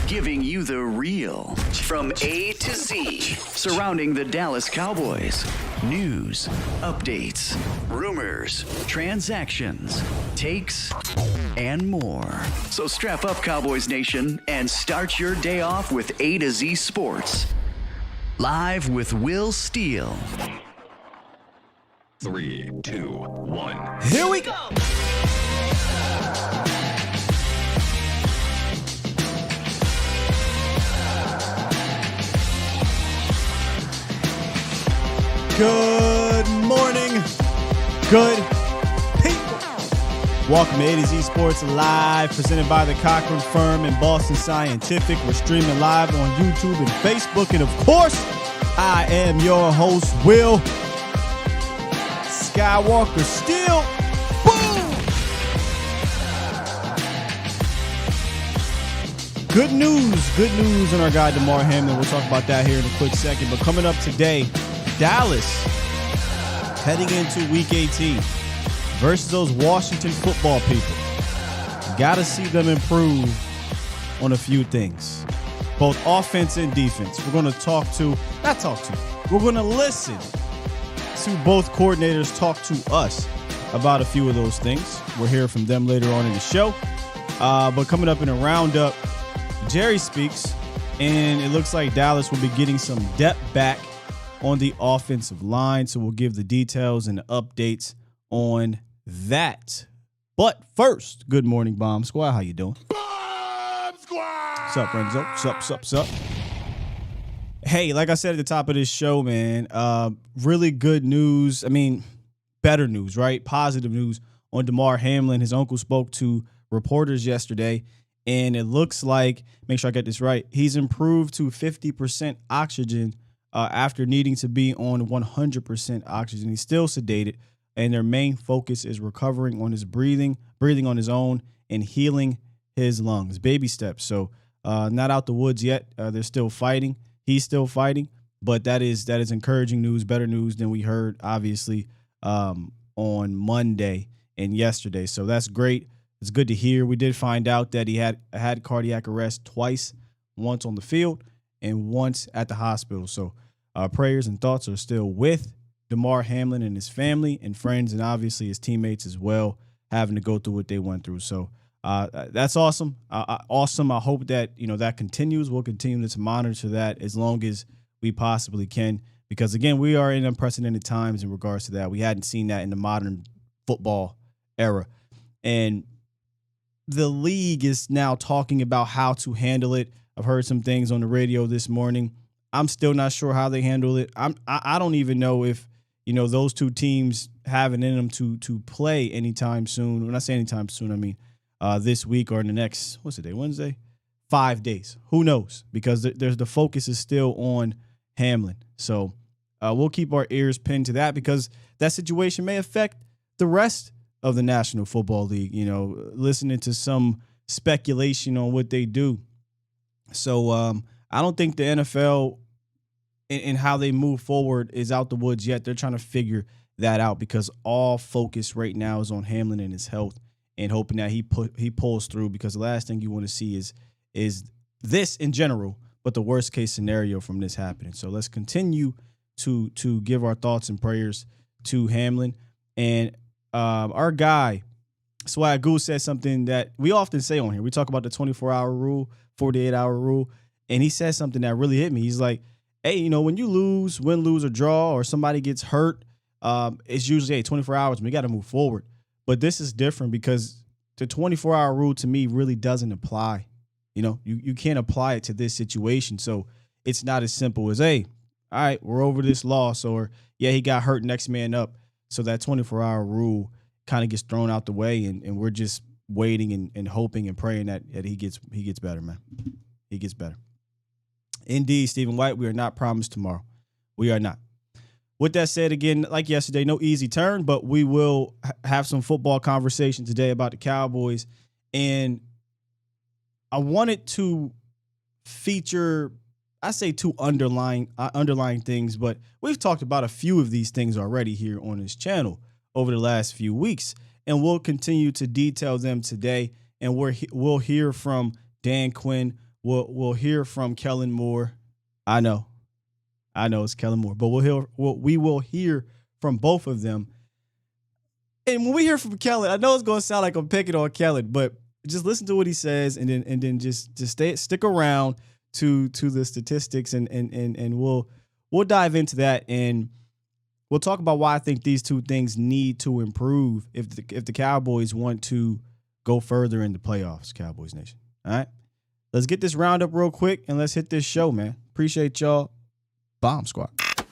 Giving you the real from A to Z surrounding the Dallas Cowboys. News, updates, rumors, transactions, takes, and more. So strap up, Cowboys Nation, and start your day off with A to Z Sports. Live with Will Steele. 3, 2, 1. Here we go. Good morning, good people. Welcome to A to Z Sports Live, presented by the Cochran Firm and Boston Scientific. We're streaming live on YouTube and Facebook. And of course, I am your host, Will Skywalker Steele. Boom! Good news on our guy, Damar Hamlin. We'll talk about that here in a quick second. But coming up today, Dallas heading into Week 18 versus those Washington football people. Got to see them improve on a few things, both offense and defense. We're going to we're going to listen to both coordinators talk to us about a few of those things. We'll hear from them later on in the show. But coming up in a roundup, Jerry speaks, and it looks like Dallas will be getting some depth back on the offensive line. So we'll give the details and the updates on that. But first, good morning, Bomb Squad. How you doing? Bomb Squad! What's up, Renzo? What's up? Hey, like I said at the top of this show, man, really good news. I mean, better news, right? Positive news on Damar Hamlin. His uncle spoke to reporters yesterday, and it looks like, make sure I get this right, he's improved to 50% oxygen after needing to be on 100% oxygen. He's still sedated, and their main focus is recovering on his breathing on his own, and healing his lungs. Baby steps. So not out the woods yet. They're still fighting. He's still fighting, but that is encouraging news, better news than we heard, obviously, on Monday and yesterday. So that's great. It's good to hear. We did find out that he had cardiac arrest twice, once on the field and once at the hospital. So prayers and thoughts are still with Damar Hamlin and his family and friends, and obviously his teammates as well, having to go through what they went through. So that's awesome. Awesome. I hope that that continues. We'll continue to monitor that as long as we possibly can, because again, we are in unprecedented times in regards to that. We hadn't seen that in the modern football era, and the league is now talking about how to handle it. I've heard some things on the radio this morning. I'm still not sure how they handle it. I don't even know if, those two teams have it in them to play anytime soon. When I say anytime soon, I mean this week or in the next, what's the day, Wednesday? 5 days. Who knows? Because the focus is still on Hamlin. So we'll keep our ears pinned to that, because that situation may affect the rest of the National Football League, listening to some speculation on what they do. So I don't think the NFL and how they move forward is out the woods yet. They're trying to figure that out, because all focus right now is on Hamlin and his health, and hoping that he pulls through, because the last thing you want to see is this in general, but the worst case scenario from this happening. So let's continue to give our thoughts and prayers to Hamlin. And our guy, Swag Goose, said something that we often say on here. We talk about the 24-hour rule, 48-hour rule, and he said something that really hit me. He's like, hey, when you win, lose, or draw, or somebody gets hurt, it's usually 24 hours. We got to move forward. But this is different, because the 24-hour rule to me really doesn't apply. You can't apply it to this situation. So it's not as simple as, hey, all right, we're over this loss, or yeah, he got hurt, next man up. So that 24-hour rule kind of gets thrown out the way, and we're just waiting and hoping and praying that he gets better, man. He gets better. Indeed, Stephen White, we are not promised tomorrow. We are not. With that said, again, like yesterday, no easy turn, but we will have some football conversation today about the Cowboys. And I wanted to feature, I say two underlying things, but we've talked about a few of these things already here on this channel over the last few weeks, and we'll continue to detail them today. And we'll hear from Dan Quinn, we'll hear from Kellen Moore. I know it's Kellen Moore, but we will hear from both of them. And when we hear from Kellen, I know it's going to sound like I'm picking on Kellen, but just listen to what he says, and then just stick around to the statistics, and we'll dive into that, and we'll talk about why I think these two things need to improve if the Cowboys want to go further in the playoffs. Cowboys Nation. All right, let's get this roundup real quick, and let's hit this show, man. Appreciate y'all. Bomb Squad. It's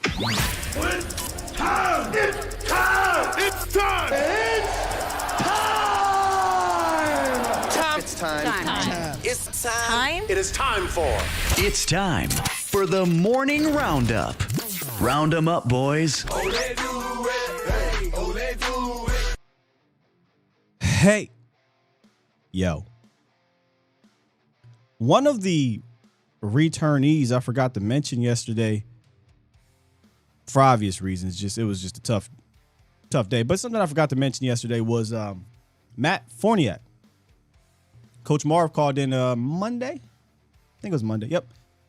time! It's time! It's time! It's time. It's time. It is time for It's time for the morning roundup. Round 'em up, boys. Hey. Yo. One of the returnees I forgot to mention yesterday, for obvious reasons, it was just a tough day. But something I forgot to mention yesterday was Matt Fournier. Coach Marv called in Monday. I think it was Monday. Yep.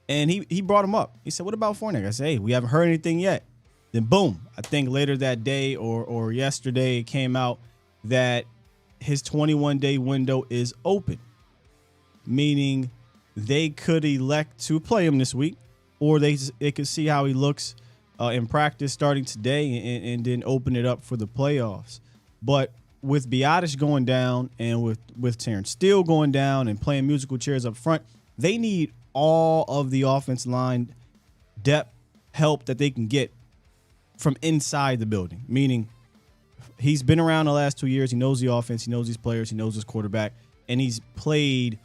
And he brought him up. He said, "What about Fournier?" I said, "Hey, we haven't heard anything yet." Then boom, I think later that day or yesterday it came out that his 21-day window is open, meaning they could elect to play him this week, or they could see how he looks in practice starting today and then open it up for the playoffs. But with Biotish going down and with Terrence Steele going down and playing musical chairs up front, they need all of the offense line depth help that they can get from inside the building, meaning he's been around the last 2 years. He knows the offense. He knows these players. He knows his quarterback. And he's played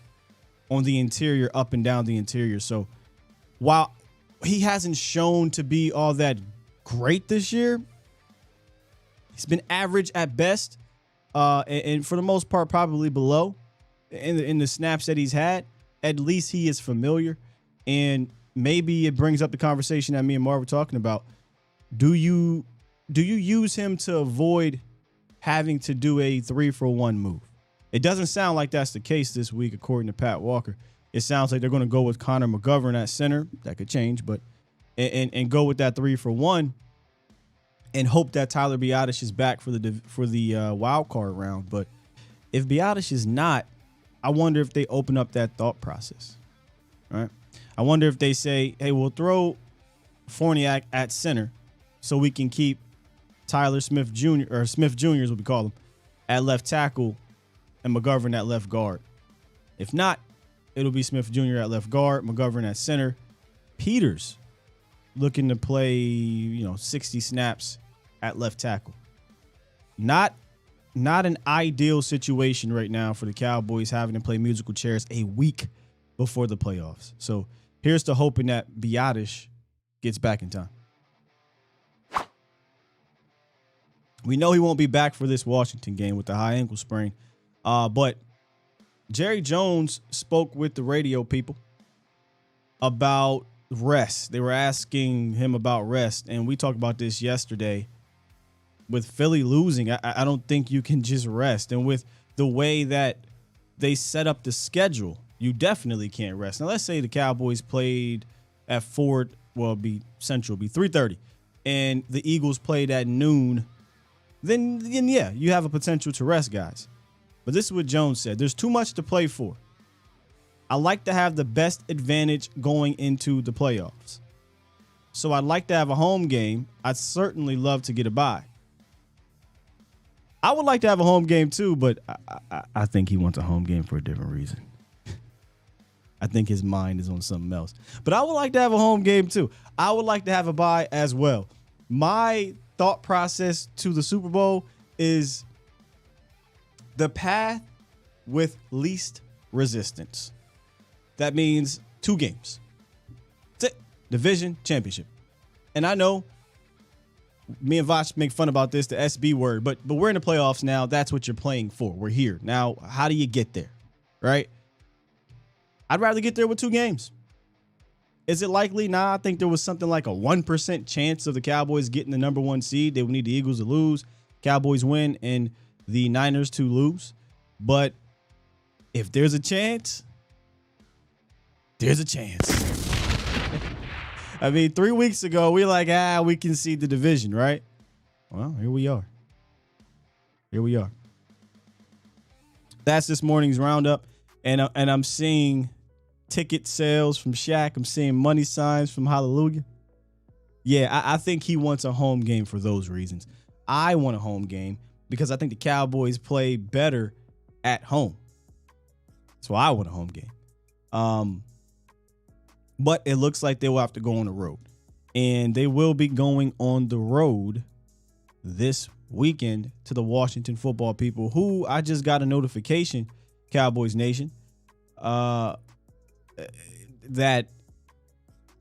on the interior, up and down the interior. So while he hasn't shown to be all that great this year, he's been average at best. And for the most part, probably below in the snaps that he's had. At least he is familiar. And maybe it brings up the conversation that me and Marv were talking about. Do you use him to avoid having to do a 3-for-1 move? It doesn't sound like that's the case this week, according to Pat Walker. It sounds like they're going to go with Connor McGovern at center. That could change, but and go with that 3-for-1 and hope that Tyler Biotish is back for the wild card round. But if Biotish is not, I wonder if they open up that thought process. All right. I wonder if they say, "Hey, we'll throw Fournier at center so we can keep Tyler Smith Jr. or Smith Jr. as what we call him at left tackle and McGovern at left guard." If not, it'll be Smith Jr. at left guard, McGovern at center. Peters looking to play, 60 snaps at left tackle. Not an ideal situation right now for the Cowboys having to play musical chairs a week before the playoffs. So here's to hoping that Biotish gets back in time. We know he won't be back for this Washington game with the high ankle sprain. But Jerry Jones spoke with the radio people about rest. They were asking him about rest, and we talked about this yesterday. With Philly losing, I don't think you can just rest. And with the way that they set up the schedule, you definitely can't rest. Now, let's say the Cowboys played at 4, well, it'd be Central, it'd be 3:30, and the Eagles played at noon. Then yeah, you have a potential to rest guys. But this is what Jones said. There's too much to play for. I like to have the best advantage going into the playoffs. So I'd like to have a home game. I'd certainly love to get a bye. I would like to have a home game too, but I think he wants a home game for a different reason. I think his mind is on something else. But I would like to have a home game too. I would like to have a bye as well. My thought process to the Super Bowl is the path with least resistance. That means 2 games. That's it. Division, championship. And I know me and Voch make fun about this, the SB word, but we're in the playoffs now. That's what you're playing for. We're here. Now, how do you get there? Right? I'd rather get there with 2 games. Is it likely? Nah, I think there was something like a 1% chance of the Cowboys getting the number 1 seed. They would need the Eagles to lose, Cowboys win, and the Niners to lose. But if there's a chance, there's a chance. I mean, 3 weeks ago, we were like, we can see the division, right? Well, here we are. Here we are. That's this morning's roundup. And I'm seeing ticket sales from Shaq. I'm seeing money signs from Hallelujah. Yeah, I think he wants a home game for those reasons. I want a home game because I think the Cowboys play better at home. So I want a home game. But it looks like they will have to go on the road. And they will be going on the road this weekend to the Washington football people, who I just got a notification, Cowboys Nation, that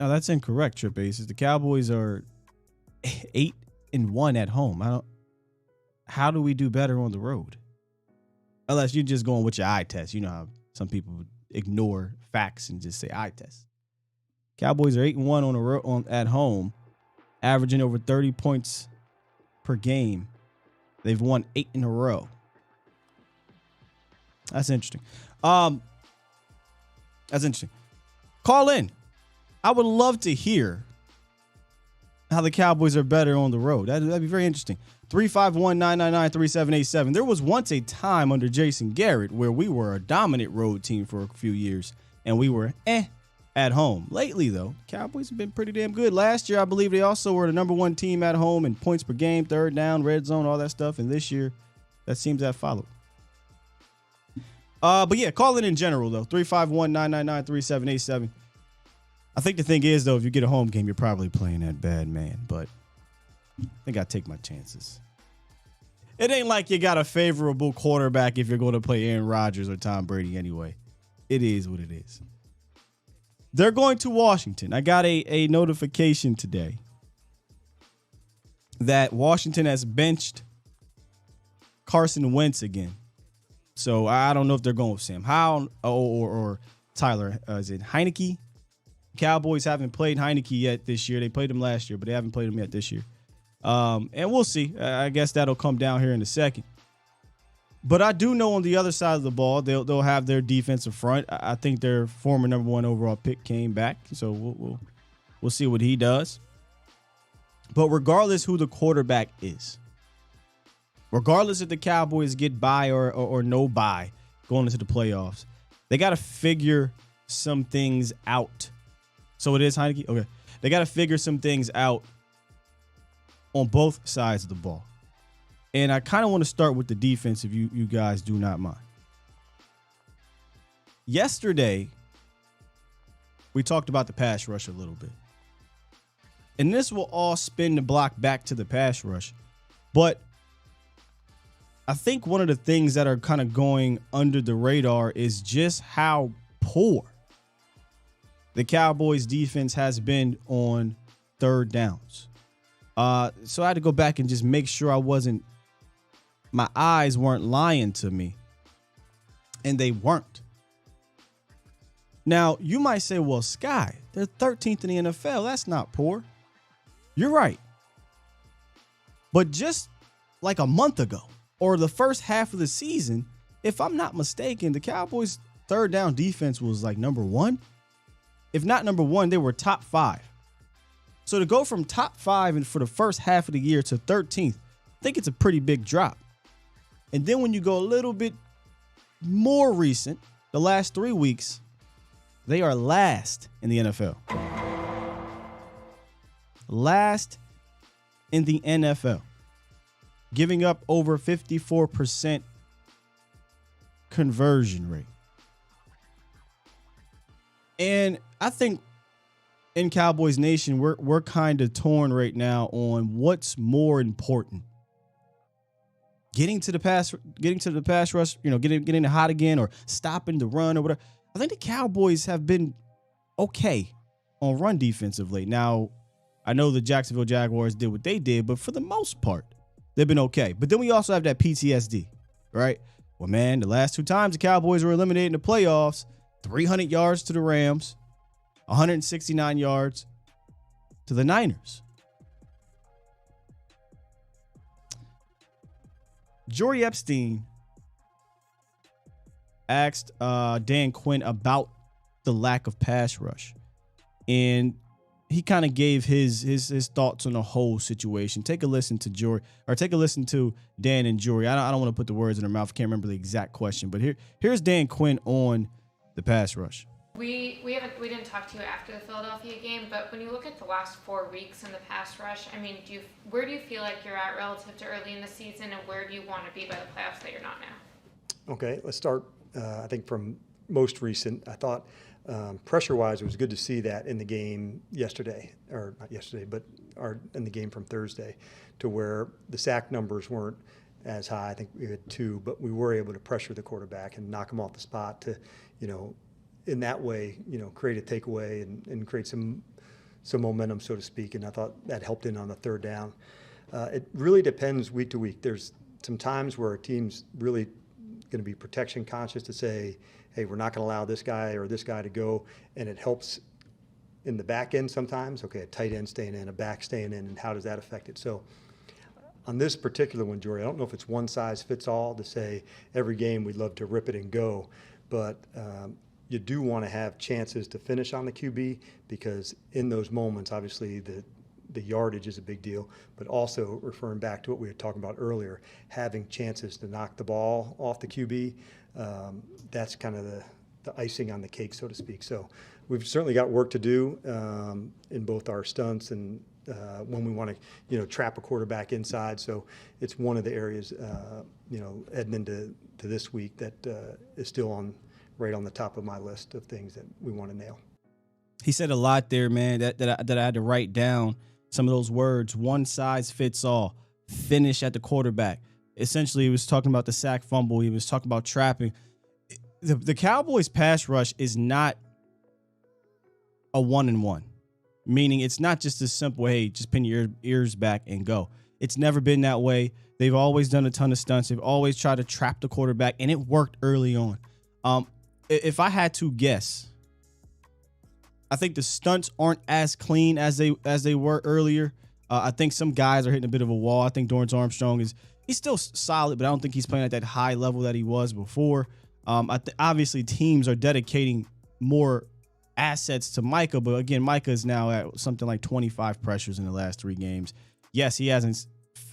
no, that's incorrect, Trip Aces. The Cowboys are 8-1 at home. How do we do better on the road? Unless you're just going with your eye test. You know how some people ignore facts and just say eye test. Cowboys are 8-1 on the road at home, averaging over 30 points per game. They've won 8 in a row. That's interesting. That's interesting. Call in. I would love to hear how the Cowboys are better on the road. That'd be very interesting. 351-999-3787. There was once a time under Jason Garrett where we were a dominant road team for a few years, and we were at home. Lately, though, Cowboys have been pretty damn good. Last year, I believe they also were the number one team at home in points per game, third down, red zone, all that stuff. And this year, that seems to have followed. But yeah, call in general, though. 351-999-3787. I think the thing is, though, if you get a home game, you're probably playing that bad man. But I think I take my chances. It ain't like you got a favorable quarterback if you're going to play Aaron Rodgers or Tom Brady anyway. It is what it is. They're going to Washington. I got a notification today that Washington has benched Carson Wentz again. So I don't know if they're going with Sam Howell or Tyler. Is it Heineke? Cowboys haven't played Heineke yet this year. They played him last year, but they haven't played him yet this year. And we'll see. I guess that'll come down here in a second. But I do know on the other side of the ball, they'll have their defensive front. I think their former number 1 overall pick came back, so we'll see what he does. But regardless who the quarterback is, regardless if the Cowboys get by or no bye going into the playoffs, they got to figure some things out. So it is Heineke? Okay. They got to figure some things out on both sides of the ball. And I kind of want to start with the defense if you guys do not mind. Yesterday, we talked about the pass rush a little bit. And this will all spin the block back to the pass rush. But I think one of the things that are kind of going under the radar is just how poor the Cowboys defense has been on third downs. So I had to go back and just make sure my eyes weren't lying to me. And they weren't. Now, you might say, well, Sky, they're 13th in the NFL. That's not poor. You're right. But just like a month ago, or the first half of the season, if I'm not mistaken, the Cowboys' third down defense was like number 1. If not number 1, they were top 5. So to go from top 5 and for the first half of the year to 13th, I think it's a pretty big drop. And then when you go a little bit more recent, the last 3 weeks, they are last in the NFL. Last in the NFL. Giving up over 54% conversion rate. And I think in Cowboys Nation, we're kind of torn right now on what's more important. Getting to the pass rush, getting it hot again, or stopping the run or whatever. I think the Cowboys have been okay on run defense of late. Now, I know the Jacksonville Jaguars did what they did, but for the most part, they've been okay. But then we also have that PTSD, right? Well, man, the last 2 times the Cowboys were eliminated in the playoffs, 300 yards to the Rams, 169 yards to the Niners. Jory Epstein asked Dan Quinn about the lack of pass rush. And he kind of gave his thoughts on the whole situation. Take a listen to Dan and Jory. I don't want to put the words in their mouth. I can't remember the exact question, but here's Dan Quinn on the pass rush. We didn't talk to you after the Philadelphia game, but when you look at the last 4 weeks in the pass rush, I mean, where do you feel like you're at relative to early in the season, and where do you want to be by the playoffs that you're not now? Okay, let's start. I think from most recent, I thought pressure-wise, it was good to see that in the game yesterday, or not yesterday, but in the game from Thursday, to where the sack numbers weren't as high. I think we had 2, but we were able to pressure the quarterback and knock him off the spot to, in that way, create a takeaway and create some momentum, so to speak. And I thought that helped in on the third down. It really depends week to week. There's some times where a team's really going to be protection conscious to say, hey, we're not going to allow this guy or this guy to go, and it helps in the back end sometimes. Okay, a tight end staying in, a back staying in, and how does that affect it? So on this particular one, Jory, I don't know if it's one size fits all to say every game we'd love to rip it and go, but you do want to have chances to finish on the QB, because in those moments, obviously the yardage is a big deal, but also referring back to what we were talking about earlier, having chances to knock the ball off the QB, that's kind of the icing on the cake, so to speak. So we've certainly got work to do in both our stunts and when we want to, trap a quarterback inside. So it's one of the areas, heading into this week that is still right on the top of my list of things that we want to nail. He said a lot there, man, that I had to write down some of those words. One size fits all. Finish at the quarterback. Essentially, he was talking about the sack fumble. He was talking about trapping. The Cowboys pass rush is not a 1-and-1, meaning it's not just as simple, hey, just pin your ears back and go. It's never been that way. They've always done a ton of stunts. They've always tried to trap the quarterback, and it worked early on. If I had to guess, I think the stunts aren't as clean as they were earlier. I think some guys are hitting a bit of a wall. I think Dorrance Armstrong he's still solid, but I don't think he's playing at that high level that he was before. Obviously, teams are dedicating more assets to Micah, but again, Micah is now at something like 25 pressures in the last 3 games. Yes, he hasn't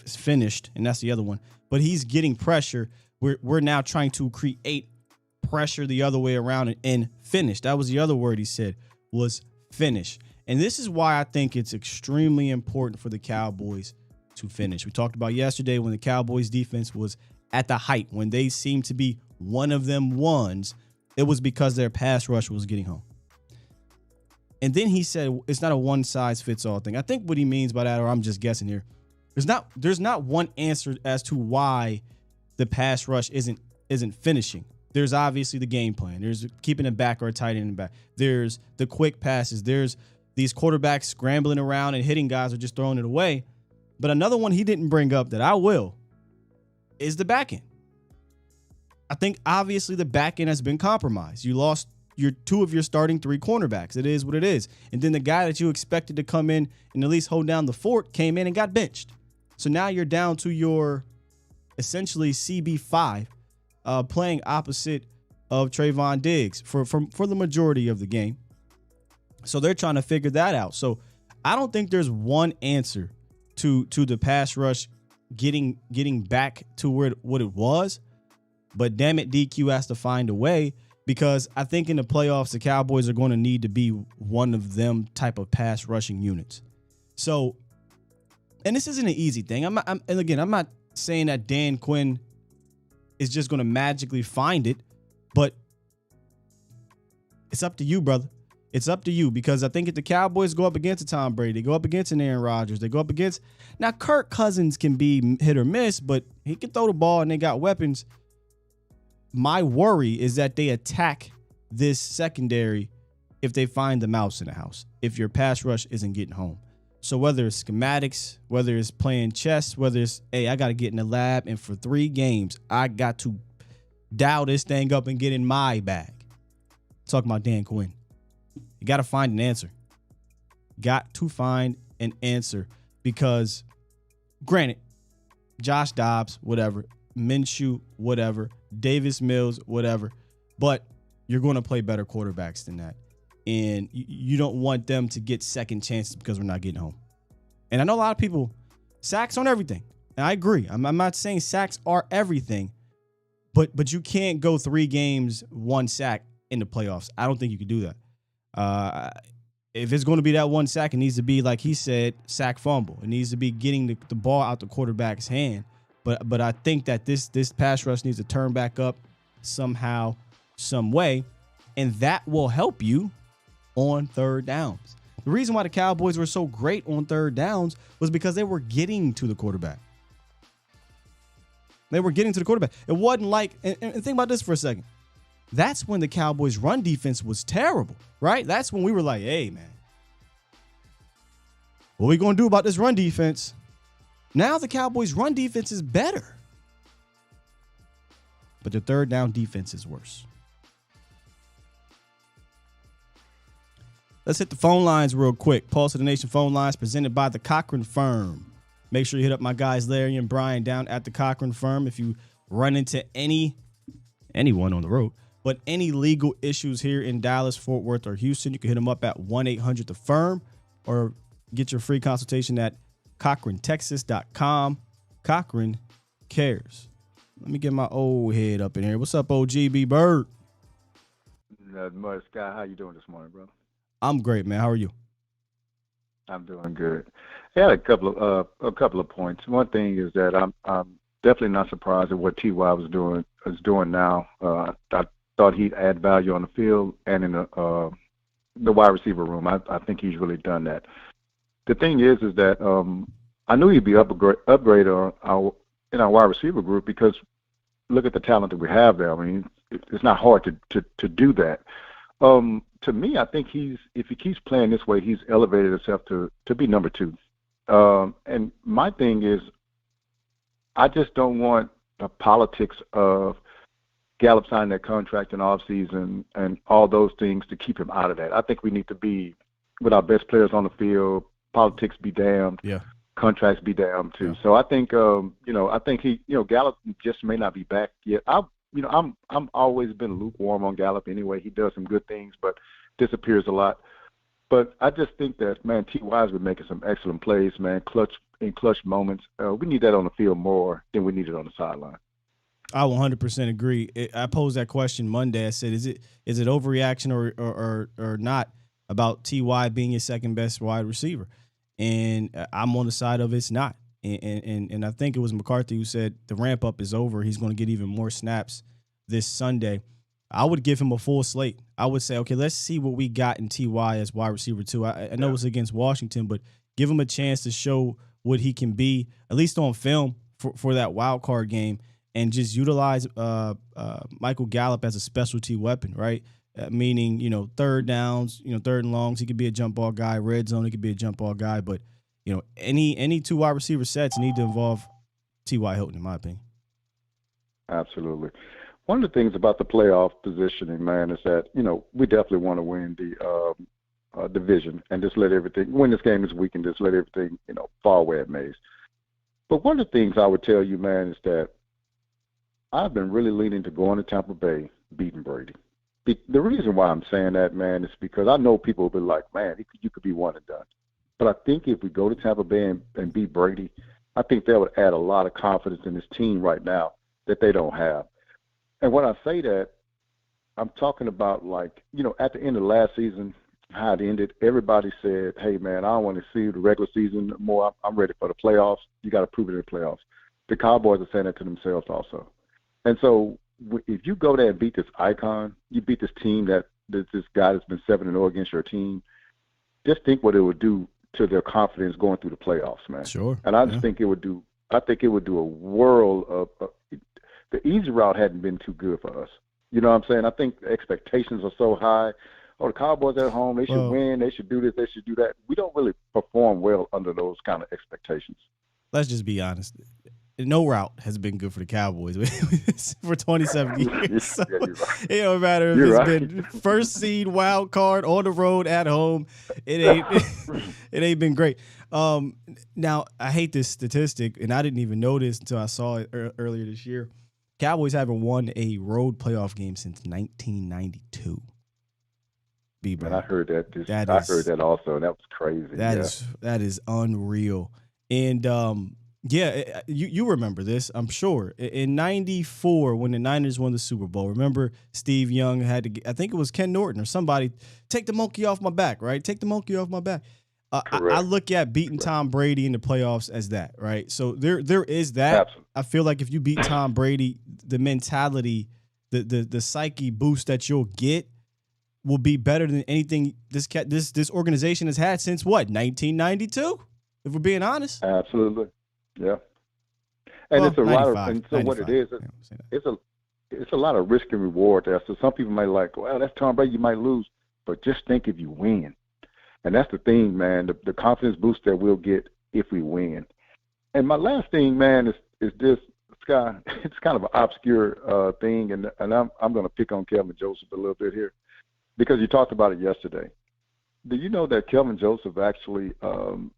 finished, and that's the other one, but he's getting pressure. We're now trying to create pressure the other way around and finish. That was the other word he said, was finish. And this is why I think it's extremely important for the Cowboys to finish. We talked about yesterday when the Cowboys defense was at the height, when they seemed to be one of them ones, it was because their pass rush was getting home. And then he said it's not a one size fits all thing. I think what he means by that, or I'm just guessing here, there's not one answer as to why the pass rush isn't finishing. There's obviously the game plan. There's keeping it back or a tight end in the back. There's the quick passes. There's these quarterbacks scrambling around and hitting guys or just throwing it away. But another one he didn't bring up that I will is the back end. I think obviously the back end has been compromised. You lost your 2 of your starting 3 cornerbacks. It is what it is. And then the guy that you expected to come in and at least hold down the fort came in and got benched. So now you're down to your essentially CB5 playing opposite of Trayvon Diggs for the majority of the game. So they're trying to figure that out. So I don't think there's one answer to the pass rush getting back to what it was. But damn it, DQ has to find a way, because I think in the playoffs, the Cowboys are going to need to be one of them type of pass rushing units. So, and this isn't an easy thing. I'm not saying that Dan Quinn is just going to magically find it, but it's up to you, brother. It's up to you, because I think if the Cowboys go up against a Tom Brady, they go up against an Aaron Rodgers, they go up against, now Kirk Cousins can be hit or miss, but he can throw the ball and they got weapons. My worry is that they attack this secondary if they find the mouse in the house, if your pass rush isn't getting home. So whether it's schematics, whether it's playing chess, whether it's, hey, I got to get in the lab, and for 3 games, I got to dial this thing up and get in my bag. Talking about Dan Quinn. You got to find an answer. Got to find an answer, because granted, Josh Dobbs, whatever, Minshew, whatever, Davis Mills, whatever, but you're going to play better quarterbacks than that. and you don't want them to get second chances because we're not getting home. And I know a lot of people, sacks on everything. And I agree. I'm not saying sacks are everything, but you can't go 3 games, 1 sack in the playoffs. I don't think you could do that. If it's going to be that 1 sack, it needs to be, like he said, sack fumble. It needs to be getting the ball out the quarterback's hand. But I think that this pass rush needs to turn back up somehow, some way, and that will help you on third downs. The reason why the Cowboys were so great on third downs was because they were getting to the quarterback. They were getting to the quarterback. It wasn't like, and think about this for a second. That's when the Cowboys' run defense was terrible, right? That's when we were like, hey, man, what are we going to do about this run defense? Now the Cowboys' run defense is better, but the third down defense is worse. Let's hit the phone lines real quick. Pulse of the Nation phone lines presented by the Cochran Firm. Make sure you hit up my guys Larry and Brian down at the Cochran Firm. If you run into anyone on the road, but any legal issues here in Dallas, Fort Worth, or Houston, you can hit them up at 1-800-THE-FIRM or get your free consultation at CochranTexas.com. Cochran cares. Let me get my old head up in here. What's up, OGB Bird? Not much, Sky. How you doing this morning, bro? I'm great, man. How are you? I'm doing good. I had a couple of points. One thing is that I'm definitely not surprised at what T.Y. is doing now. I thought he'd add value on the field and in the wide receiver room. I think he's really done that. The thing is that I knew he'd be upgraded in our wide receiver group because look at the talent that we have there. I mean, it's not hard to do that. To me, I think if he keeps playing this way, he's elevated himself to be number 2. And my thing is, I just don't want the politics of Gallup signing that contract in offseason and all those things to keep him out of that. I think we need to be with our best players on the field. Politics be damned. Yeah. Contracts be damned too. Yeah. So I think, I think Gallup just may not be back yet. I'm always been lukewarm on Gallup anyway. He does some good things, but disappears a lot. But I just think that, man, T.Y. has been making some excellent plays, man, clutch moments. We need that on the field more than we need it on the sideline. I 100% agree. I posed that question Monday. I said, is it overreaction or not about T.Y. being your second best wide receiver? And I'm on the side of it's not. And I think it was McCarthy who said the ramp up is over. He's going to get even more snaps this Sunday. I would give him a full slate. I would say, okay, let's see what we got in T.Y. as wide receiver 2. I know it's against Washington, but give him a chance to show what he can be, at least on film for that wild card game, and just utilize Michael Gallup as a specialty weapon, right? Meaning, third downs, third and longs, he could be a jump ball guy. Red zone, he could be a jump ball guy. But, any 2 wide receiver sets need to involve T.Y. Hilton, in my opinion. Absolutely. One of the things about the playoff positioning, man, is that, we definitely want to win the division and just let everything, win this game this week and just let everything, fall where it may. But one of the things I would tell you, man, is that I've been really leaning to going to Tampa Bay, beating Brady. The reason why I'm saying that, man, is because I know people will be like, man, you could be one and done. But I think if we go to Tampa Bay and beat Brady, I think that would add a lot of confidence in this team right now that they don't have. And when I say that, I'm talking about at the end of last season, how it ended, everybody said, hey, man, I don't want to see the regular season more. I'm ready for the playoffs. You got to prove it in the playoffs. The Cowboys are saying that to themselves also. And so if you go there and beat this icon, you beat this team this guy that's been 7-0 against your team, just think what it would do to their confidence going through the playoffs, man. Sure. And I just think it would do a world of the easy route hadn't been too good for us. You know what I'm saying? I think the expectations are so high. Oh, the Cowboys at home, they should win, they should do this, they should do that. We don't really perform well under those kind of expectations. Let's just be honest. No route has been good for the Cowboys for 27 years. So yeah, you're right. It don't matter if You're it's right. been first seed, wild card, on the road, at home. It ain't been great. Now, I hate this statistic, and I didn't even know this until I saw it earlier this year. Cowboys haven't won a road playoff game since 1992. B-Bird. And I heard that. I heard that also, and that was crazy. That is unreal. And you remember this, I'm sure. In '94, when the Niners won the Super Bowl, remember Steve Young had to, I think it was Ken Norton or somebody, take the monkey off my back, right? Take the monkey off my back. I look at beating Tom Brady in the playoffs as that, right? So there is that. Absolutely. I feel like if you beat Tom Brady, the mentality, the psyche boost that you'll get will be better than anything this organization has had since what, 1992? If we're being honest. Absolutely. Yeah. And Well, it's a lot of, 95, and so what it is, yeah, it's a lot of risk and reward there. So some people might like, well, that's Tom Brady, you might lose, but just think if you win. And that's the thing, man, the confidence boost that we'll get if we win. And my last thing, man, is this, Sky. It's kind of an obscure thing, and I'm going to pick on Kelvin Joseph a little bit here because you talked about it yesterday. Do you know that Kelvin Joseph actually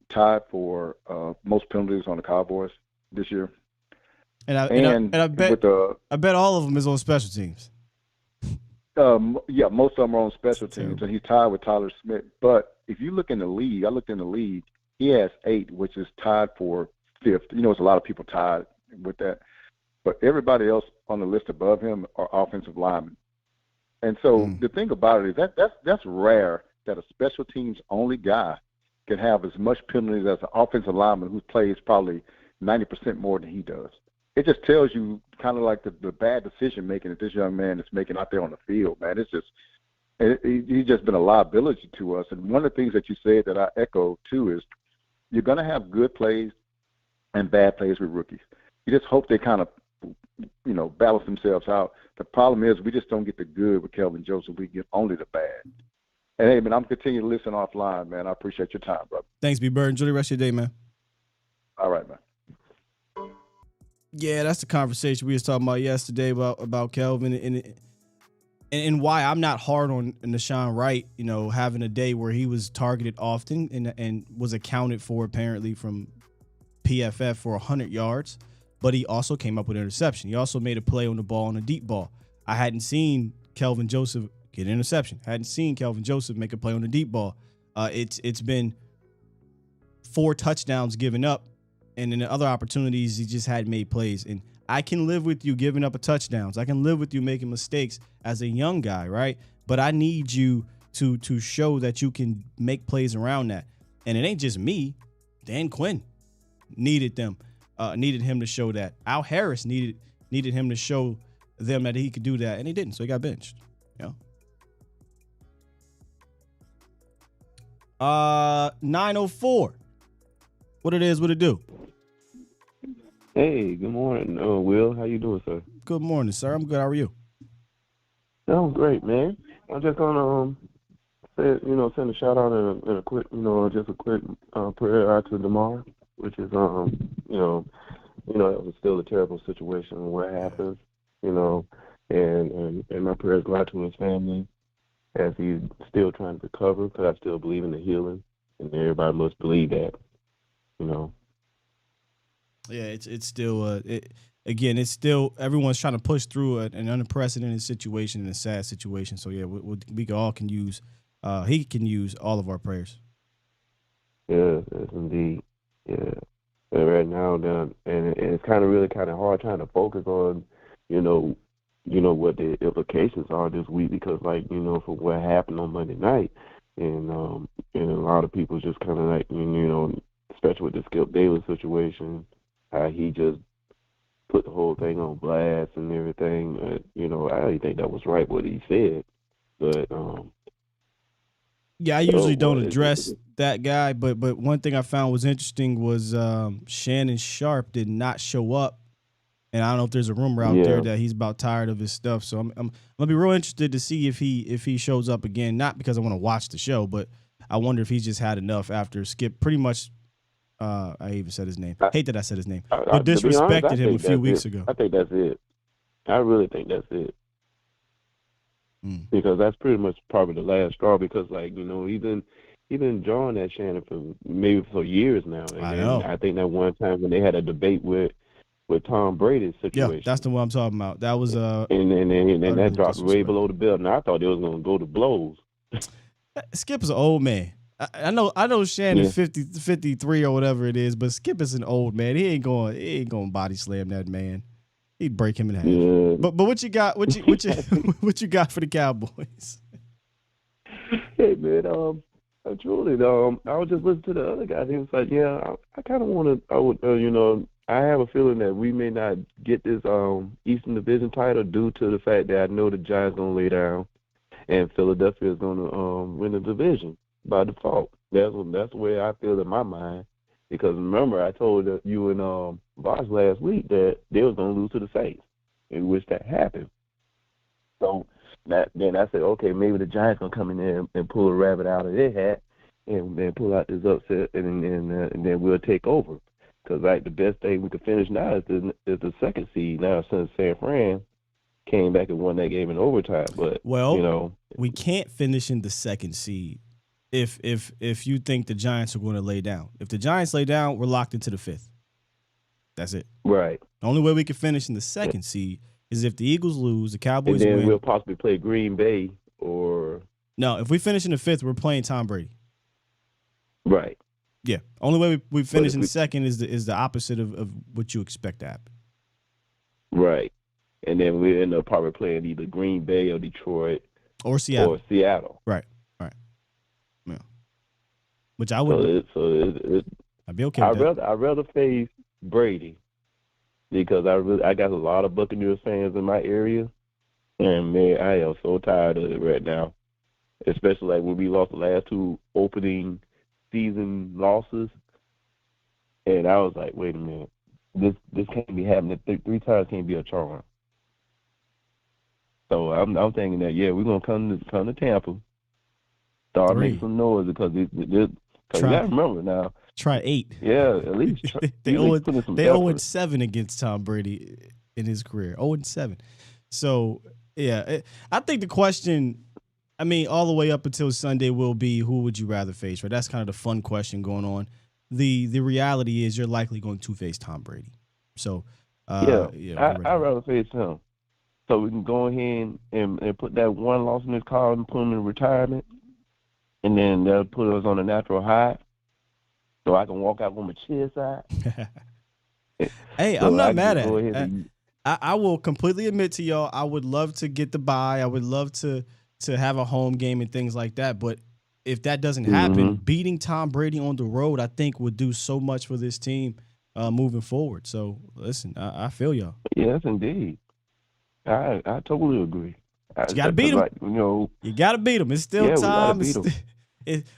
tied for most penalties on the Cowboys this year? And I bet all of them is on special teams. Yeah, most of them are on special teams, and he's tied with Tyler Smith. But if you look in the league, I looked in the league, he has 8, which is tied for 5th. You know, it's a lot of people tied with that. But everybody else on the list above him are offensive linemen. And so the thing about it is that's rare that a special teams only guy can have as much penalties as an offensive lineman who plays probably 90% more than he does. It just tells you kind of like the bad decision making that this young man is making out there on the field, man. It's just he's just been a liability to us. And one of the things that you said that I echo too is you're going to have good plays and bad plays with rookies. You just hope they kind of, balance themselves out. The problem is we just don't get the good with Kelvin Joseph. We get only the bad. And, hey, man, I'm continuing to listen offline, man. I appreciate your time, brother. Thanks, B-Bird. Enjoy the rest of your day, man. All right, man. Yeah, that's the conversation we was talking about yesterday about Kelvin and why I'm not hard on Nashawn Wright, having a day where he was targeted often and was accounted for apparently from PFF for 100 yards. But he also came up with an interception. He also made a play on the ball on a deep ball. I hadn't seen Kelvin Joseph get an interception. I hadn't seen Kelvin Joseph make a play on a deep ball. It's been 4 touchdowns given up, and in the other opportunities, he just hadn't made plays. And I can live with you giving up a touchdowns. I can live with you making mistakes as a young guy, right? But I need you to show that you can make plays around that. And it ain't just me. Dan Quinn needed him to show that. Al Harris needed him to show them that he could do that, and he didn't, so he got benched. 9:04. What it do? Hey, good morning, Will. How you doing, sir? Good morning, sir. I'm good. How are you? I'm great, man. I'm just gonna send a shout out and a quick, just a quick prayer out to Damar, which is it was still a terrible situation. What happened, and my prayers go out to his family as he's still trying to recover, because I still believe in the healing, and everybody must believe that, Yeah, it's still it's still everyone's trying to push through an unprecedented situation and a sad situation. So yeah, we all can use he can use all of our prayers. Yes, indeed. Yeah. And right now, and it's really hard trying to focus on, what the implications are this week, because, for what happened on Monday night, and a lot of people just kind of especially with the Skip Bayless situation, how he just put the whole thing on blast and everything. I didn't think that was right what he said, but yeah, I usually don't address that guy, but one thing I found was interesting was Shannon Sharp did not show up, and I don't know if there's a rumor out there that he's about tired of his stuff. So I'm gonna be real interested to see if he shows up again. Not because I want to watch the show, but I wonder if he's just had enough after Skip pretty much. I even said his name. I hate that I said his name, but disrespected him a few weeks ago. I think that's it. I really think that's it. Because that's pretty much probably the last straw, because he's been drawing at Shannon for years now. And I know. I think that one time when they had a debate with Tom Brady's situation. Yeah, that's the one I'm talking about. That was and that dropped way below the belt. And I thought they was gonna go to blows. Skip is an old man. I know Shannon 53 or whatever it is, but Skip is an old man. He ain't going body slam that man. He'd break him in half. Yeah. But what you got? What you got for the Cowboys? Hey man, truly, I was just listening to the other guy. He was like, yeah, I kind of want to. I have a feeling that we may not get this Eastern Division title due to the fact that I know the Giants gonna lay down, and Philadelphia is gonna win the division by default. That's the way I feel in my mind. Because remember, I told you and Boss last week that they was gonna lose to the Saints, in which that happened. So then I said, okay, maybe the Giants gonna come in there and pull a rabbit out of their hat and then pull out this upset, and then we'll take over. Because the best thing we could finish now is the second seed now, since San Fran came back and won that game in overtime. But we can't finish in the second seed if you think the Giants are going to lay down. If the Giants lay down, we're locked into the fifth. That's it. Right. The only way we can finish in the second seed is if the Eagles lose, the Cowboys win. And then win. We'll possibly play Green Bay or... No, if we finish in the fifth, we're playing Tom Brady. Right. Yeah. Only way we finish in second is the opposite of what you expect to happen. Right. And then we end up probably playing either Green Bay or Detroit. Or Seattle. Right. Yeah. Which I would. I'd be okay with that. I'd rather face Brady because I got a lot of Buccaneers fans in my area, and man, I am so tired of it right now. Especially like when we lost the last two opening season losses, and I was like, wait a minute, this can't be happening. Three times can't be a charm. So I'm thinking that we're gonna come to Tampa, start making some noise because you gotta remember now. Try 8. Yeah, at least they 0-7 against Tom Brady in his career. 0-7. So yeah, I think the question, I mean, all the way up until Sunday will be who would you rather face, right? That's kind of the fun question going on. The reality is you're likely going to face Tom Brady. So I'd rather face him. So we can go ahead and put that one loss in his car and put him in retirement, and then they'll put us on a natural high, so I can walk out with my chest out. Hey, so I'm not mad at it. I will completely admit to y'all, I would love to get the bye. I would love to have a home game and things like that. But if that doesn't happen, beating Tom Brady on the road, I think would do so much for this team moving forward. So listen, I feel y'all. Yes, indeed. I totally agree. You got to beat him. You got to beat him. It's still time.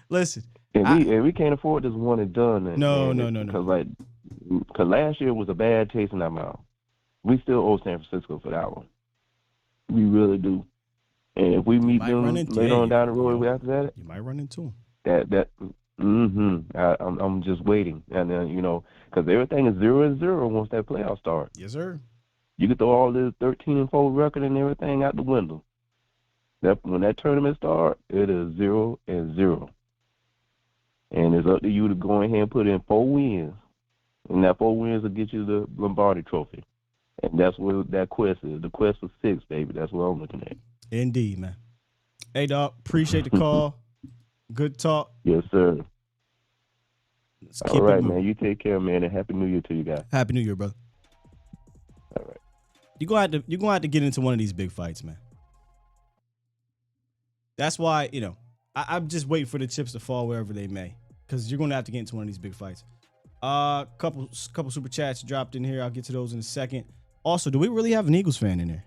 Listen. And we can't afford this one and done. No. Because last year was a bad taste in our mouth. We still owe San Francisco for that one. We really do. And if we meet them later on down the road after that, you might run into them. I'm just waiting, and then because everything is 0-0 once that playoff starts. Yes, sir. You can throw all this 13-4 record and everything out the window. When that tournament starts, it is 0-0, and it's up to you to go ahead and put in 4 wins, and that 4 wins will get you the Lombardi Trophy, and that's what that quest is. The quest for 6, baby. That's what I'm looking at. Indeed, man. Hey, dog, appreciate the call. Good talk. Yes, sir. All right, man. You take care, man, and Happy New Year to you guys. Happy New Year, brother. All right. You're going to have to get into one of these big fights, man. That's why, I'm just waiting for the chips to fall wherever they may, because you're going to have to get into one of these big fights. Couple super chats dropped in here. I'll get to those in a second. Also, do we really have an Eagles fan in there?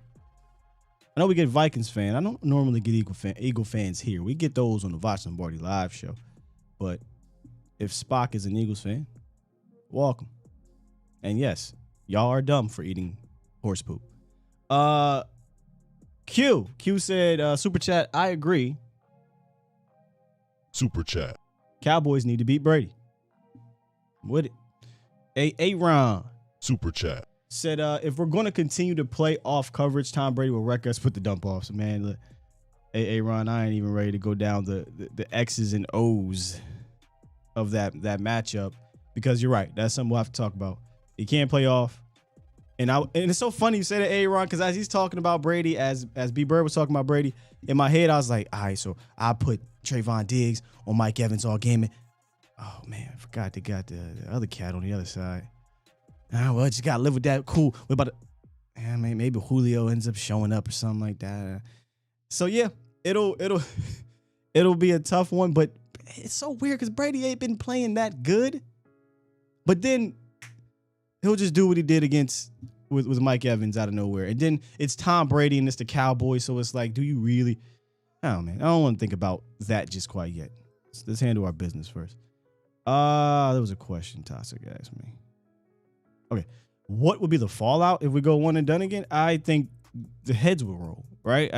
I know we get Vikings fan. I don't normally get Eagle fans here. We get those on the Vox Lombardi live show. But if Spock is an Eagles fan, welcome. And yes, y'all are dumb for eating horse poop. Q said, super chat, I agree. Super chat. Cowboys need to beat Brady. With it. Aaron. Super chat. Said, if we're going to continue to play off coverage, Tom Brady will wreck us with the dump offs. Man, look, Ron, I ain't even ready to go down the X's and O's of that matchup, because you're right. That's something we'll have to talk about. He can't play off. And it's so funny you say that, Aaron, because as he's talking about Brady, as B. Bird was talking about Brady, in my head, I was like, all right, so I put Trayvon Diggs on Mike Evans all game. Oh, man, I forgot they got the other cat on the other side. Well, just got to live with that. Cool. We're about to, maybe Julio ends up showing up or something like that. So, yeah, it'll be a tough one, but it's so weird because Brady ain't been playing that good. But then he'll just do what he did with Mike Evans out of nowhere. And then it's Tom Brady and it's the Cowboys, so it's like, do you really? Oh, man, I don't want to think about that just quite yet. Let's handle our business first. There was a question Toxic asked me. Okay, what would be the fallout if we go one and done again? I think the heads will roll, right?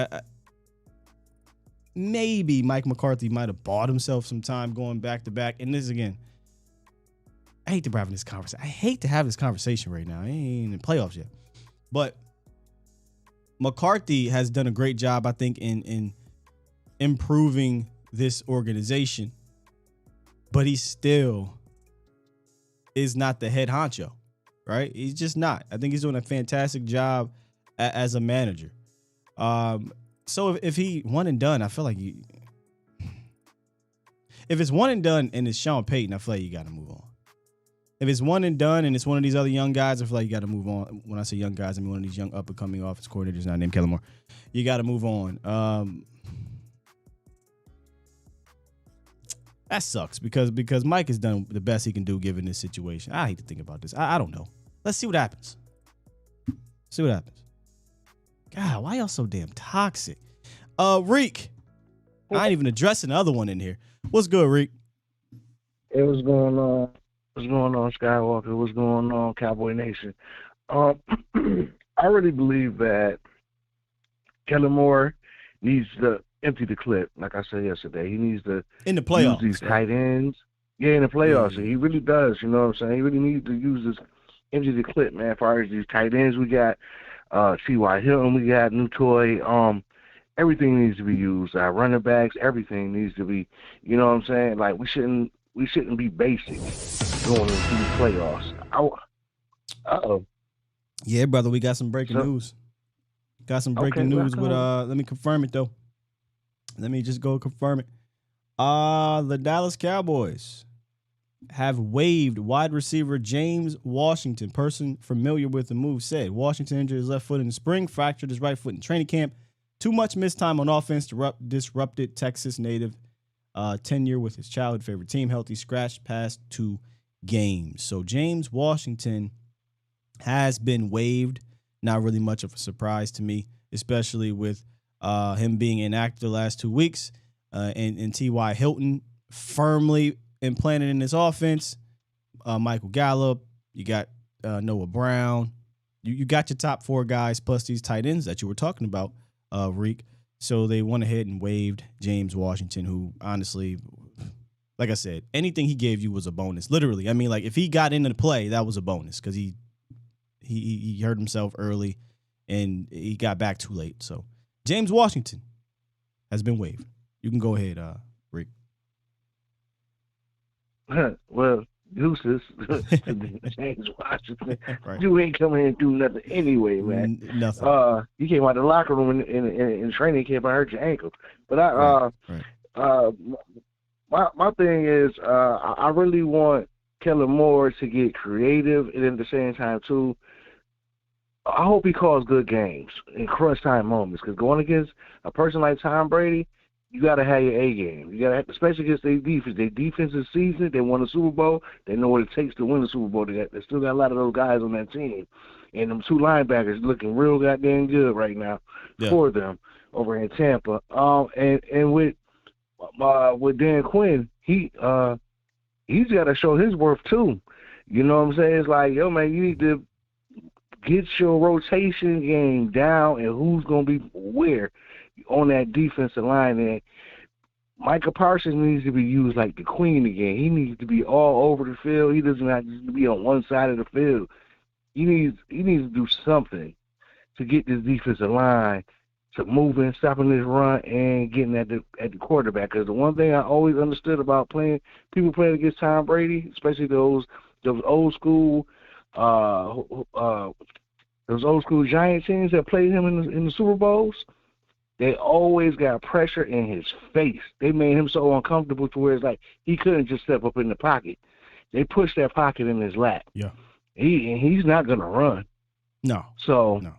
Maybe Mike McCarthy might have bought himself some time going back to back. And this again, I hate to be having this conversation. I hate to have this conversation right now. I ain't in the playoffs yet. But McCarthy has done a great job, I think, in improving this organization. But he still is not the head honcho, right? He's just not. I think he's doing a fantastic job as a manager. So if he one and done, I feel like if it's one and done and it's Sean Payton, I feel like you got to move on. If it's one and done and it's one of these other young guys, I feel like you got to move on. When I say young guys, I mean one of these young up-and-coming offense coordinators now named Kellen Moore. You got to move on. That sucks because Mike has done the best he can do given this situation. I hate to think about this. I don't know. Let's see what happens. See what happens. God, why y'all so damn toxic? Reek. I ain't even addressing the other one in here. What's good, Reek? Hey, what's going on? What's going on, Skywalker? What's going on, Cowboy Nation? I really believe that Kellen Moore needs to empty the clip, like I said yesterday. He needs to in the playoffs, use these tight ends. Yeah, in the playoffs. Yeah. He really does, you know what I'm saying? He really needs to use this, empty the clip, man, as far as these tight ends we got. T.Y. Hilton, we got new toy. Everything needs to be used. Running backs, everything needs to be, you know what I'm saying? Like, we shouldn't be basic going into the playoffs. Uh-oh. Yeah, brother, we got some breaking news. Got some breaking news, but let me confirm it, though. Let me just go confirm it. The Dallas Cowboys have waived wide receiver James Washington. Person familiar with the move said Washington injured his left foot in the spring, fractured his right foot in training camp. Too much missed time on offense disrupted Texas native tenure with his childhood favorite team. Healthy scratch past 2 games. So James Washington has been waived. Not really much of a surprise to me, especially with him being inactive the last 2 weeks and T.Y. Hilton firmly implanted in this offense. Michael Gallup, you got Noah Brown. You got your top 4 guys plus these tight ends that you were talking about, Reek. So they went ahead and waived James Washington, who honestly, like I said, anything he gave you was a bonus. Literally. I mean, like if he got into the play, that was a bonus because he hurt himself early and he got back too late. So James Washington has been waived. You can go ahead, Rick. Well, deuces. James Washington. Right. You ain't coming here and do nothing anyway, man. Nothing. You came out of the locker room in training camp and hurt your ankle. But my thing is, I really want Kellen Moore to get creative, and at the same time too, I hope he calls good games in crunch time moments. Because going against a person like Tom Brady, you got to have your A game. You got to, especially against their defense. Their defense is seasoned. They won the Super Bowl. They know what it takes to win the Super Bowl. They still got a lot of those guys on that team, and them 2 linebackers looking real goddamn good right now for them over in Tampa. And with Dan Quinn, he's got to show his worth too. You know what I'm saying? It's like, yo, man, you need to get your rotation game down and who's going to be where on that defensive line. And Micah Parsons needs to be used like the queen again. He needs to be all over the field. He doesn't have to be on one side of the field. He needs to do something to get this defensive line to moving, stopping this run, and getting at the quarterback. Because the one thing I always understood about people playing against Tom Brady, especially those old school Giant teams that played him in the Super Bowls, They always got pressure in his face. They made him so uncomfortable to where it's like he couldn't just step up in the pocket. They pushed that pocket in his lap. Yeah. He's not going to run. No. So No.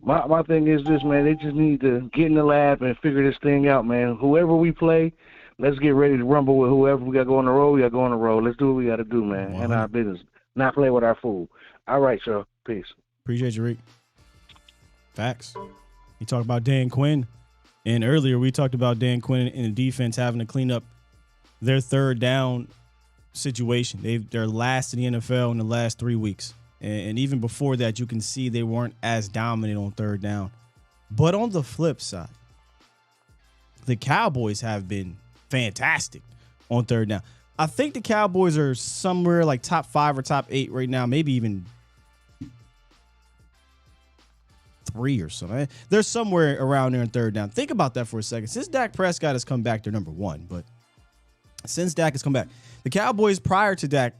my thing is this, man. They just need to get in the lab and figure this thing out, man. Whoever we play, let's get ready to rumble with whoever we got to go on the road. We got to go on the road. Let's do what we got to do, man. And our business. Not play with our food. All right, y'all. Peace. Appreciate you, Reek. Facts. You talked about Dan Quinn. And earlier we talked about Dan Quinn and the defense having to clean up their third down situation. They're last in the NFL in the last 3 weeks. And even before that, you can see they weren't as dominant on third down. But on the flip side, the Cowboys have been fantastic on third down. I think the Cowboys are somewhere like top 5 or top 8 right now, maybe even 3 or something. They're somewhere around there in third down. Think about that for a second. Since Dak Prescott has come back, they're number 1. But since Dak has come back, the Cowboys prior to Dak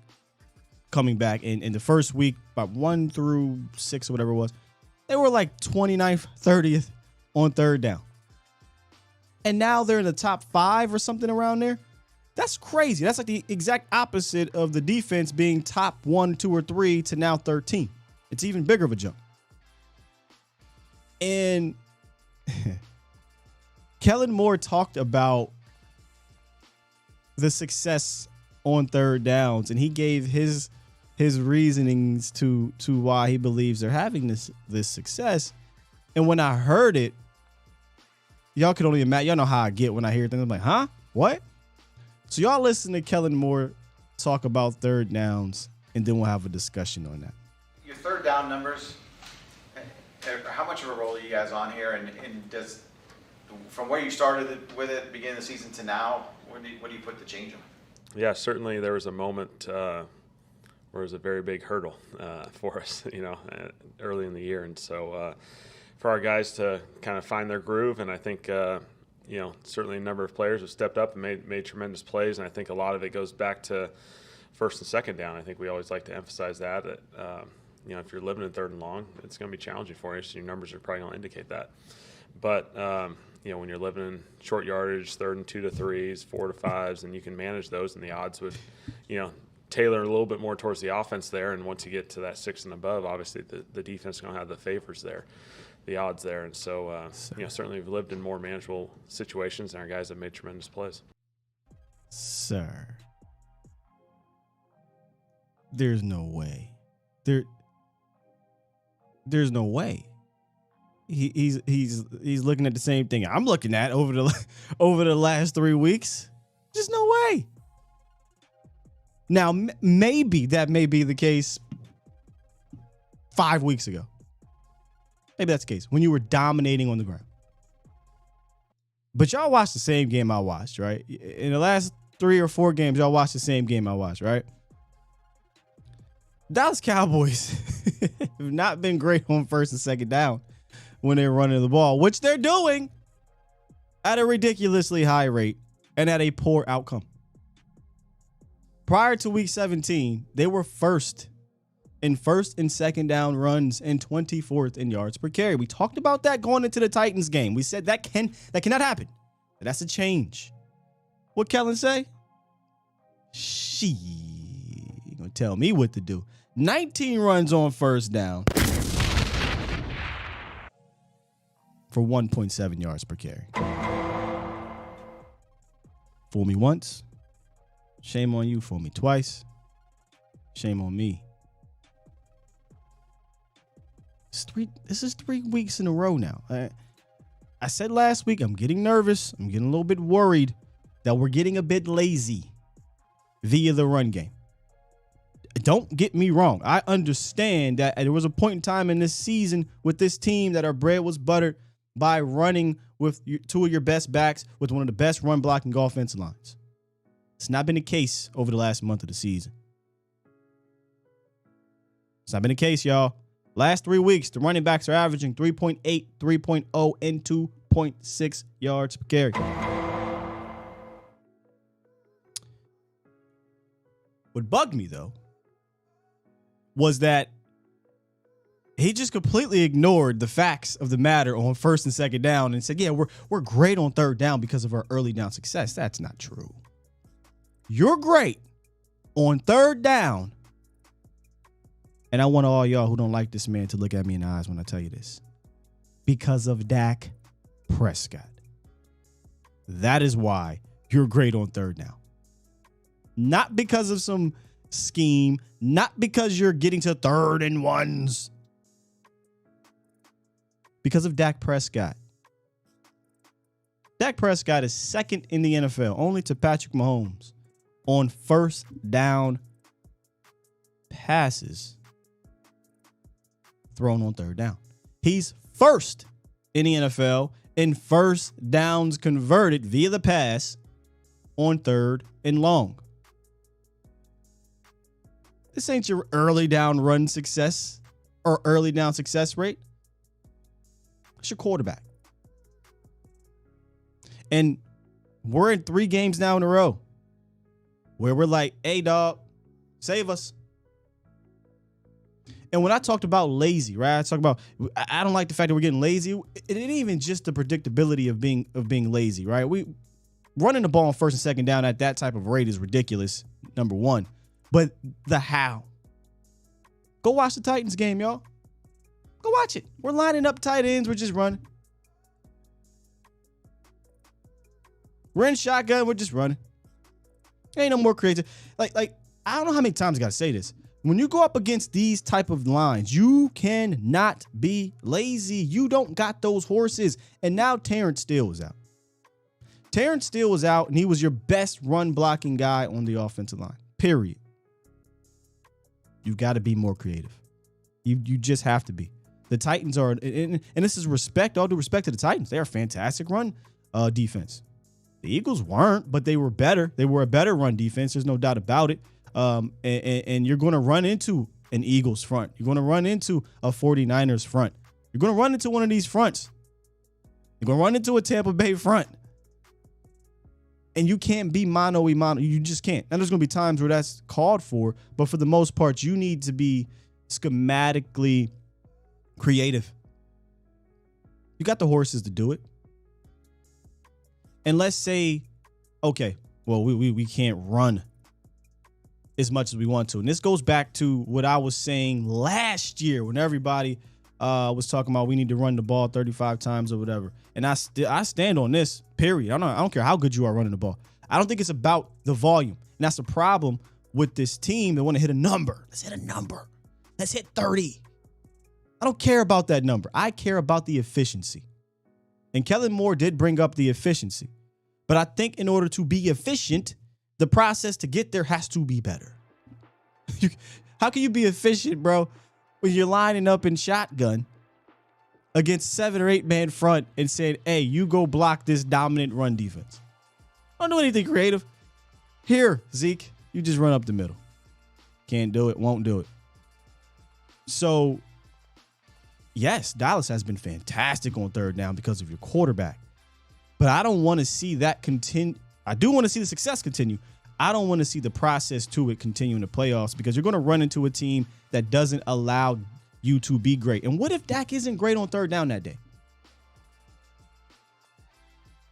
coming back in the first week, about 1 through 6 or whatever it was, they were like 29th, 30th on third down. And now they're in the top 5 or something around there. That's crazy. That's like the exact opposite of the defense being top 1, 2, or 3 to now 13. It's even bigger of a jump. And Kellen Moore talked about the success on third downs, and he gave his reasonings to why he believes they're having this success. And when I heard it, y'all could only imagine. Y'all know how I get when I hear things. I'm like, huh? What? So y'all listen to Kellen Moore talk about third downs, and then we'll have a discussion on that. Your third down numbers, how much of a role are you guys on here? And does, from where you started with it, beginning of the season to now, what do you put the change on? Yeah, certainly there was a moment where it was a very big hurdle for us, early in the year. And so for our guys to kind of find their groove, and I think, certainly a number of players have stepped up and made tremendous plays. And I think a lot of it goes back to first and second down. I think we always like to emphasize that if you're living in third and long, it's going to be challenging for you. So your numbers are probably going to indicate that. But, when you're living in short yardage, third and 2 to 3s, 4 to 5s, and you can manage those, and the odds would, tailor a little bit more towards the offense there. And once you get to that 6 and above, obviously the defense is going to have the favors there, the odds there. And so, certainly we've lived in more manageable situations, and our guys have made tremendous plays. Sir, there's no way. There's no way. He's looking at the same thing I'm looking at over the last 3 weeks. Just no way. Now, maybe that may be the case 5 weeks ago. Maybe that's the case when you were dominating on the ground. But y'all watched the same game I watched, right? In the last 3 or 4 games, y'all watched the same game I watched, right? Dallas Cowboys have not been great on first and second down when they're running the ball, which they're doing at a ridiculously high rate and at a poor outcome. Prior to week 17, they were first and second down runs and 24th in yards per carry. We talked about that going into the Titans game. We said that cannot happen. That's a change. What Kellen say? You gonna tell me what to do. 19 runs on first down for 1.7 yards per carry. Fool me once. Shame on you. Fool me twice. Shame on me. This is 3 weeks in a row now. I said last week, I'm getting nervous. I'm getting a little bit worried that we're getting a bit lazy via the run game. Don't get me wrong. I understand that there was a point in time in this season with this team that our bread was buttered by running with 2 of your best backs with one of the best run blocking offensive lines. It's not been the case over the last month of the season. It's not been the case, y'all. Last 3 weeks, the running backs are averaging 3.8, 3.0, and 2.6 yards per carry. What bugged me, though, was that He just completely ignored the facts of the matter on first and second down and said, yeah, we're great on third down because of our early down success. That's not true. You're great on third down. And I want all y'all who don't like this man to look at me in the eyes when I tell you this. Because of Dak Prescott. That is why you're great on third down. Not because of some scheme, not because you're getting to 3rd and 1s. Because of Dak Prescott. Dak Prescott is second in the NFL, only to Patrick Mahomes, on first down passes thrown on third down. He's first in the NFL in first downs converted via the pass on third and long. This ain't your early down run success or early down success rate. It's your quarterback. And we're in 3 games now in a row where we're like, hey, dog, save us. And when I talked about lazy, right? I don't like the fact that we're getting lazy. It ain't even just the predictability of being lazy, right? We running the ball on first and second down at that type of rate is ridiculous, number one. But the how. Go watch the Titans game, y'all. Go watch it. We're lining up tight ends. We're just running. We're in shotgun. We're just running. Ain't no more creative. Like I don't know how many times I got to say this. When you go up against these type of lines, you cannot be lazy. You don't got those horses. And now Terrence Steele is out. Terrence Steele was out, and he was your best run blocking guy on the offensive line. Period. You got to be more creative. You just have to be. The Titans are, and this is respect, all due respect to the Titans. They are a fantastic run defense. The Eagles weren't, but they were better. They were a better run defense. There's no doubt about it. And you're going to run into an Eagles front. You're going to run into a 49ers front. You're going to run into one of these fronts. You're going to run into a Tampa Bay front. And you can't be mano-a-mano. You just can't. Now, there's going to be times where that's called for, but for the most part, you need to be schematically creative. You got the horses to do it. And let's say, okay, well, we can't run as much as we want to. And this goes back to what I was saying last year when everybody was talking about we need to run the ball 35 times or whatever. And I stand on this, period. I don't care how good you are running the ball. I don't think it's about the volume. And that's the problem with this team. They want to hit a number. Let's hit a number. Let's hit 30. I don't care about that number. I care about the efficiency. And Kellen Moore did bring up the efficiency. But I think in order to be efficient, the process to get there has to be better. How can you be efficient, bro, when you're lining up in shotgun against 7 or 8 man front and saying, hey, you go block this dominant run defense? Don't do anything creative. Here, Zeke, you just run up the middle. Can't do it, won't do it. So, yes, Dallas has been fantastic on third down because of your quarterback. But I don't want to see that continue. I do want to see the success continue. I don't want to see the process to it continue in the playoffs because you're going to run into a team that doesn't allow you to be great. And what if Dak isn't great on third down that day?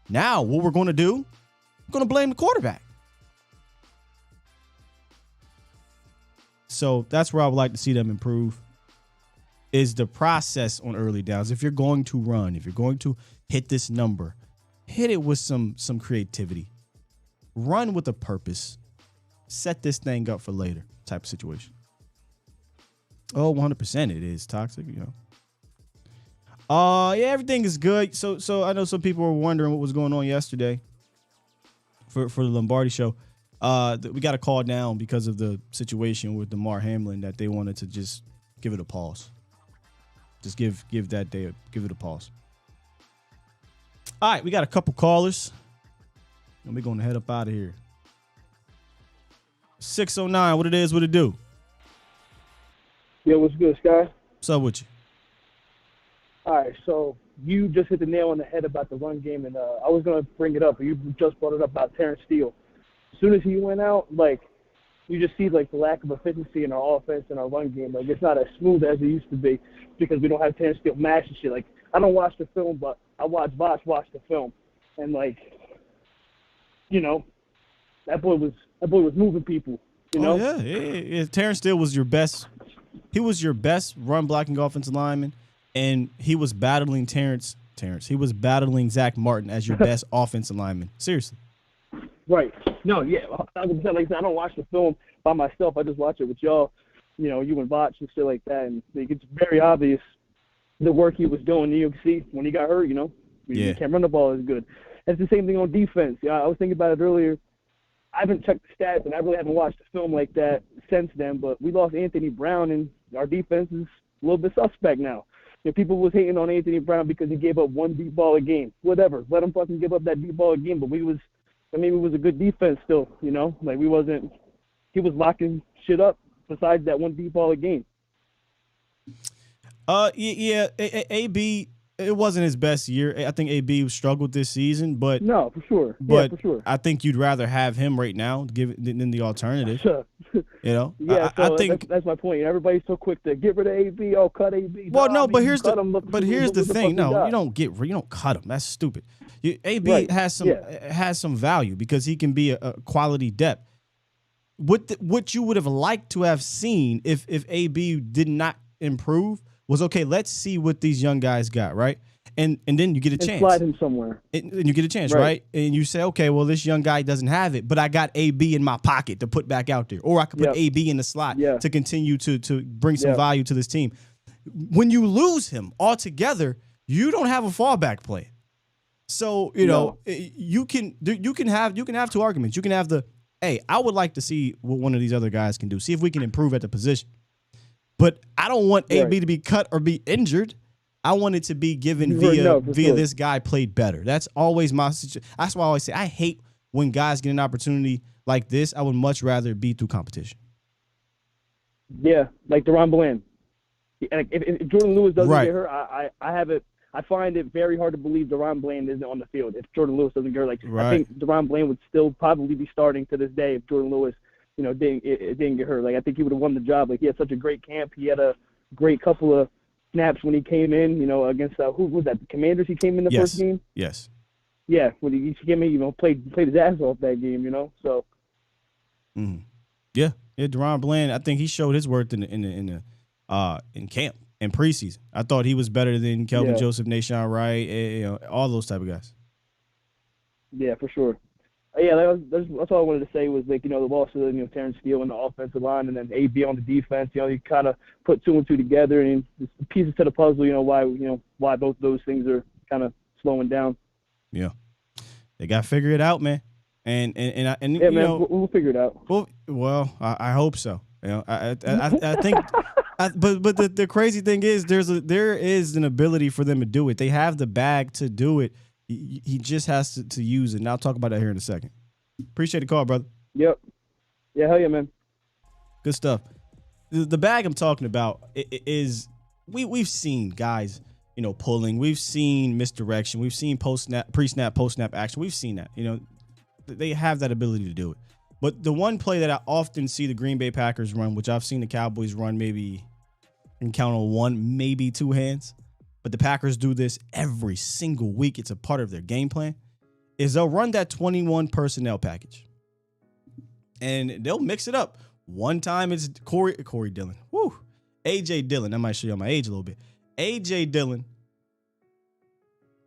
Now, what we're going to do, we're going to blame the quarterback. So that's where I would like to see them improve, is the process on early downs. If you're going to run, if you're going to hit this number, hit it with some creativity. Run with a purpose. Set this thing up for later type of situation. Oh, 100% it is toxic, you know. Yeah, everything is good. So I know some people were wondering what was going on yesterday for the Lombardi show. We got a call down because of the situation with Damar Hamlin that they wanted to just give it a pause. Just give that day give it a pause. All right, we got a couple callers. And we're going to head up out of here. 609, what it is, what it do? Yo, what's good, Sky? What's up with you? All right, so you just hit the nail on the head about the run game, and I was going to bring it up, but you just brought it up about Terrence Steele. As soon as he went out, like, you just see like the lack of efficiency in our offense and our run game. Like it's not as smooth as it used to be because we don't have Terrence Steele mash and shit. Like I don't watch the film, but I watch Vosh watch the film, and like, you know, that boy was moving people. You know? Yeah. Terrence Steele was your best. He was your best run blocking offensive lineman, and he was battling Terrence. He was battling Zach Martin as your best offensive lineman. Seriously. Right. No, yeah. Like I said, I don't watch the film by myself. I just watch it with y'all, you know, you and Voch and shit like that. And like, it's very obvious the work he was doing. You can see when he got hurt, you know, you can't run the ball as good. It's the same thing on defense. Yeah, I was thinking about it earlier. I haven't checked the stats, and I really haven't watched the film like that since then. But we lost Anthony Brown, and our defense is a little bit suspect now. You know, people was hating on Anthony Brown because he gave up one deep ball a game. Whatever. Let him fucking give up that deep ball a game. But it was a good defense still, you know? Like, he was locking shit up besides that one deep ball a game. AB, it wasn't his best year. I think AB struggled this season, but no, for sure. But for sure. I think you'd rather have him right now than the alternative. Sure. You know? Yeah, I think that's my point. Everybody's so quick to get rid of AB. Oh, cut AB. Well, no, but here's the thing. No, you don't cut him. That's stupid. AB has some value because he can be a quality depth. What you would have liked to have seen if AB did not improve was, okay, let's see what these young guys got, right? And then you get a chance. Slide him somewhere. And you get a chance, right? And you say, okay, well, this young guy doesn't have it, but I got AB in my pocket to put back out there. Or I could put AB in the slot to continue to bring some value to this team. When you lose him altogether, you don't have a fallback plan. So, you know, you can have two arguments. You can have hey, I would like to see what one of these other guys can do. See if we can improve at the position. But I don't want AB to be cut or be injured. I want it to be given via this guy played better. That's always my situation. That's why I always say I hate when guys get an opportunity like this. I would much rather be through competition. Yeah, like DeRon Bland. If Jordan Lewis doesn't get hurt, I find it very hard to believe DeRon Bland isn't on the field if Jordan Lewis doesn't get hurt. I think DeRon Bland would still probably be starting to this day if Jordan Lewis, you know, didn't get hurt. Like, I think he would have won the job. Like, he had such a great camp. He had a great couple of snaps when he came in, you know, against who was that? The Commanders. He came in the first game. Yes. Yeah, when he came in, you know, played his ass off that game, you know. So. Yeah, DeRon Bland. I think he showed his worth in camp and preseason. I thought he was better than Kelvin Joseph, Nashawn Wright, you know, all those type of guys. Yeah, for sure. Yeah, that's all I wanted to say was, like, you know, the loss of, you know, Terrence Steele on the offensive line and then AB on the defense. You know, you kind of put two and two together and the pieces to the puzzle. You know why both those things are kind of slowing down. Yeah, they got to figure it out, man. And yeah, you man, know, we'll figure it out. Well, I hope so. You know, I think. But the crazy thing is there is an ability for them to do it. They have the bag to do it. He just has to use it. And I'll talk about that here in a second. Appreciate the call, brother. Yep. Yeah, hell yeah, man. Good stuff. The bag I'm talking about is we've seen guys, you know, pulling. We've seen misdirection. We've seen pre-snap, post-snap action. We've seen that. You know, they have that ability to do it. But the one play that I often see the Green Bay Packers run, which I've seen the Cowboys run maybe and count on one, maybe two hands, but the Packers do this every single week. It's a part of their game plan, is they'll run that 21 personnel package. And they'll mix it up. One time it's Corey Dillon. Woo. A.J. Dillon. I might show you my age a little bit. A.J. Dillon.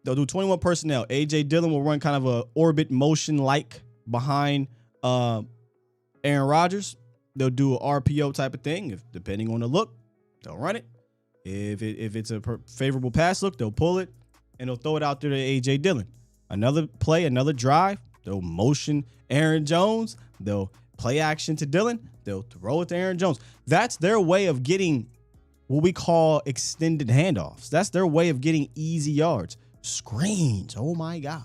They'll do 21 personnel. A.J. Dillon will run kind of a orbit motion like behind Aaron Rodgers. They'll do an RPO type of thing. Depending on the look, they'll run it. If it's a favorable pass look, they'll pull it and they'll throw it out there to A.J. Dillon. Another play, another drive, they'll motion Aaron Jones. They'll play action to Dillon. They'll throw it to Aaron Jones. That's their way of getting what we call extended handoffs. That's their way of getting easy yards. Screens. Oh, my God.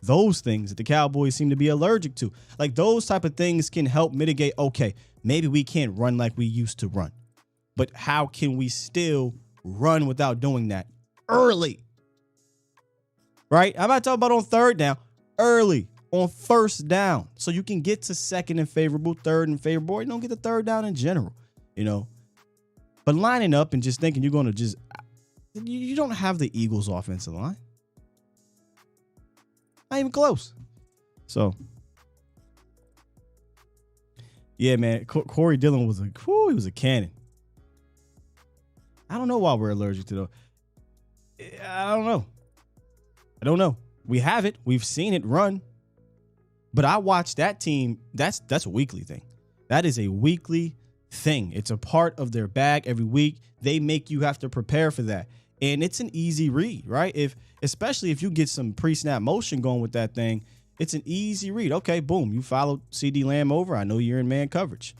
Those things that the Cowboys seem to be allergic to. Like, those type of things can help mitigate, okay, maybe we can't run like we used to run. But how can we still run without doing that early? Right? I'm not talking about on third down. Early. on first down so you can get to second and favorable, third and favorable, or you don't get the third down in general, you know. But lining up and just thinking you're going to just – you don't have the Eagles' offensive line. Not even close. So, yeah, man, Corey Dillon was he was a cannon. I don't know why we're allergic to those. I don't know. We have it. We've seen it run. But I watch that team. That's a weekly thing. That is a weekly thing. It's a part of their bag every week. They make you have to prepare for that. And it's an easy read, right? Especially if you get some pre-snap motion going with that thing, it's an easy read. Okay, boom. You followed CD Lamb over. I know you're in man coverage.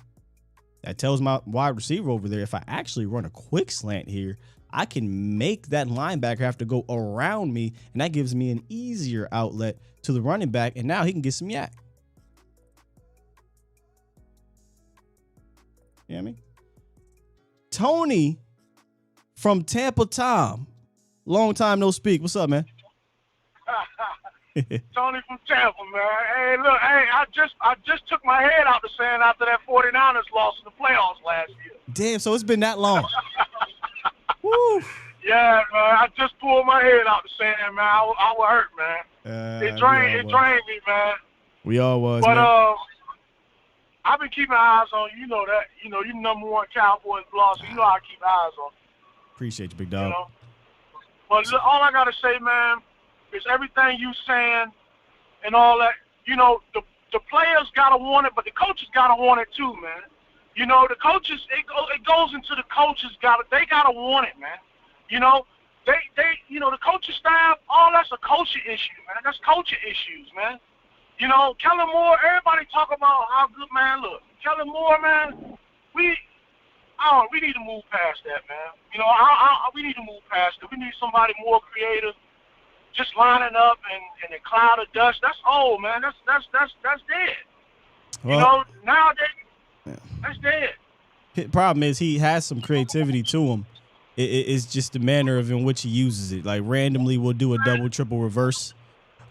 That tells my wide receiver over there, if I actually run a quick slant here, I can make that linebacker have to go around me, and that gives me an easier outlet to the running back, and now he can get some yak. You know what I mean? Tony from Tampa Tom. Long time no speak. What's up, man? Tony from Tampa, man. Hey, look, I just took my head out the sand after that 49ers loss in the playoffs last year. Damn, so it's been that long. Woo. Yeah, man. I just pulled my head out the sand, man. I was hurt, man. It drained me, man. We all was, but, man. I've been keeping eyes on you. You know that. You know, you number one Cowboys blog, so you know I keep eyes on. Appreciate you, big dog. You know? But look, all I gotta say, man, is everything you saying and all that. You know, the players gotta want it, but the coaches gotta want it too, man. You know, the coaches, it goes into the coaches they gotta want it, man. You know, they you know, the coaching staff, all that's a coaching issue, man. That's coaching issues, man. You know, Kellen Moore, everybody talk about how good, man. Look, Kellen Moore, man, we need to move past that, man. You know, we need to move past it. We need somebody more creative, just lining up in a cloud of dust. That's old, man. That's dead. Well, you know, nowadays, that's dead. The problem is he has some creativity to him. It's just the manner in which he uses it. Like randomly, we'll do a double, triple reverse,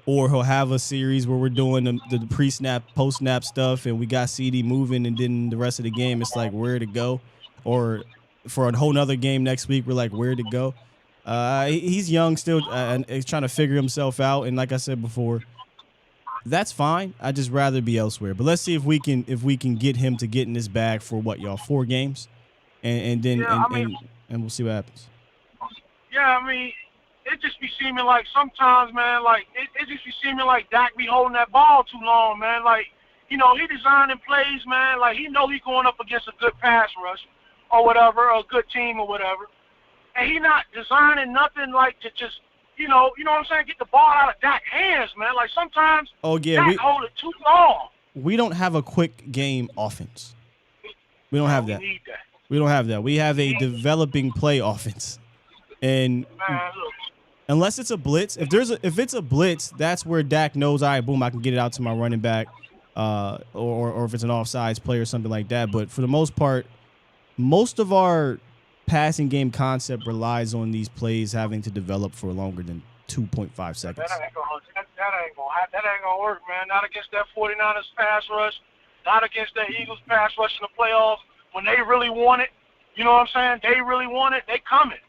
or he'll have a series where we're doing the pre-snap, post-snap stuff, and we got CD moving, and then the rest of the game, it's like where to go. Or for a whole nother game next week, we're like, where to go? He's young still, and he's trying to figure himself out. And like I said before, that's fine. I'd just rather be elsewhere. But let's see if we can get him to get in this bag for what, y'all, 4 games, and then and we'll see what happens. Yeah, I mean, it just be seeming like sometimes, man, like it just be seeming like Dak be holding that ball too long, man. Like, you know, he designing plays, man. Like he know he going up against a good pass rush or whatever, or a good team or whatever, and he not designing nothing like to just, you know what I'm saying, get the ball out of Dak's hands, man. Like sometimes Dak hold it too long. We don't have a quick game offense. We don't have that. We need that. We don't have that. We have a developing play offense, and unless it's a blitz, if it's a blitz, that's where Dak knows, all right, boom, I can get it out to my running back, or if it's an offsides play or something like that. But for the most part, most of our passing game concept relies on these plays having to develop for longer than 2.5 seconds. That ain't gonna work, man. Not against that 49ers pass rush. Not against that Eagles pass rush in the playoffs. When they really want it, you know what I'm saying? They really want it. They coming.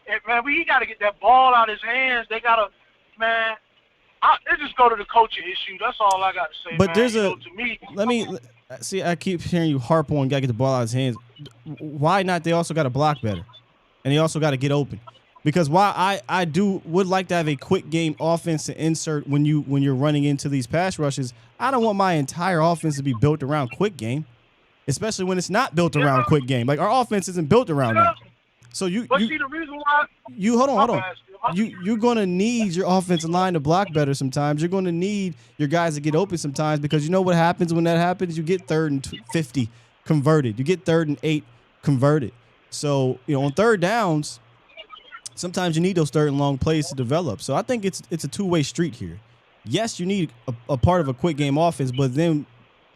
And, man, we got to get that ball out of his hands. They got to, man. They just go to the coaching issue. That's all I got to say. But man. there's to me. Let me see. I keep hearing you harp on got to get the ball out of his hands. Why not? They also got to block better, and they also got to get open. Because while I would like to have a quick game offense to insert when you're running into these pass rushes, I don't want my entire offense to be built around quick game, especially when it's not built around quick game. Like our offense isn't built around that. So see the reason why hold on. You're gonna need your offensive line to block better sometimes. You're gonna need your guys to get open sometimes, because you know what happens when that happens? You get 3rd and 50 converted. You get 3rd and 8 converted. So on third downs, sometimes you need those 3rd and long plays to develop. So I think it's a two-way street here. Yes, you need a part of a quick game offense, but then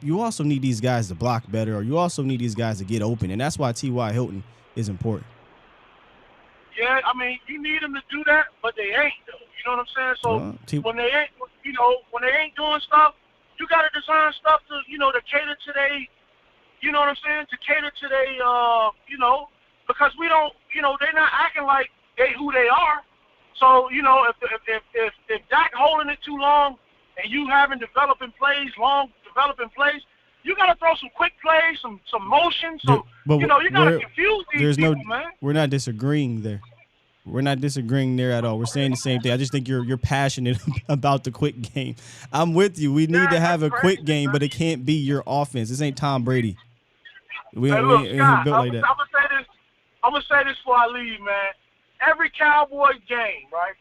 you also need these guys to block better, or you also need these guys to get open, and that's why T.Y. Hilton is important. Yeah, I mean, you need them to do that, but they ain't, though. You know what I'm saying? So when they ain't, when they ain't doing stuff, You got to design stuff to, to cater to they, you know what I'm saying? To cater to they, because we don't, they're not acting like they who they are. So, if Dak holding it too long and you haven't developing plays, you got to throw some quick plays, some motion, you got to confuse these people, man. We're not disagreeing there. We're not disagreeing there at all. We're saying the same thing. I just think you're passionate about the quick game. I'm with you. We need to have a quick game, but it can't be your offense. This ain't Tom Brady. We ain't built like that. I'm gonna say this before I leave, man. Every Cowboy game, right?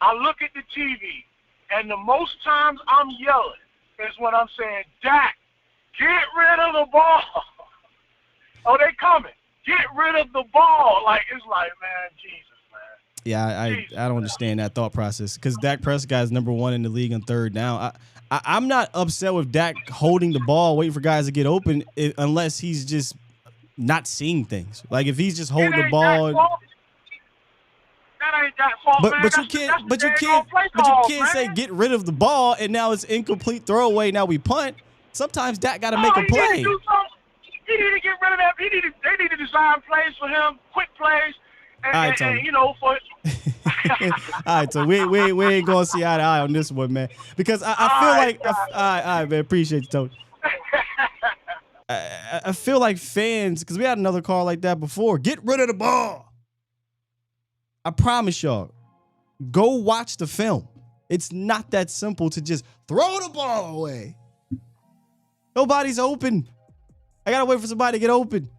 I look at the TV, and the most times I'm yelling is when I'm saying, "Dak, get rid of the ball." Oh, they coming. Get rid of the ball. Like, it's like, man, Jesus, man. Yeah, I don't understand that thought process because Dak Prescott is number 1 in the league on third down. I'm not upset with Dak holding the ball, waiting for guys to get open, unless he's just not seeing things. Like if he's just holding the ball. That ain't that fault, man. But you can't say get rid of the ball and now it's incomplete throwaway. Now we punt. Sometimes Dak got to make a play. He need to get rid of that. They need to design plays for him, quick plays, and for. All right, so we ain't gonna see eye to eye on this one, man. Because I feel like, all right, man, appreciate you, Tony. I feel like fans, because we had another call like that before. Get rid of the ball. I promise y'all, go watch the film. It's not that simple to just throw the ball away. Nobody's open. I gotta wait for somebody to get open.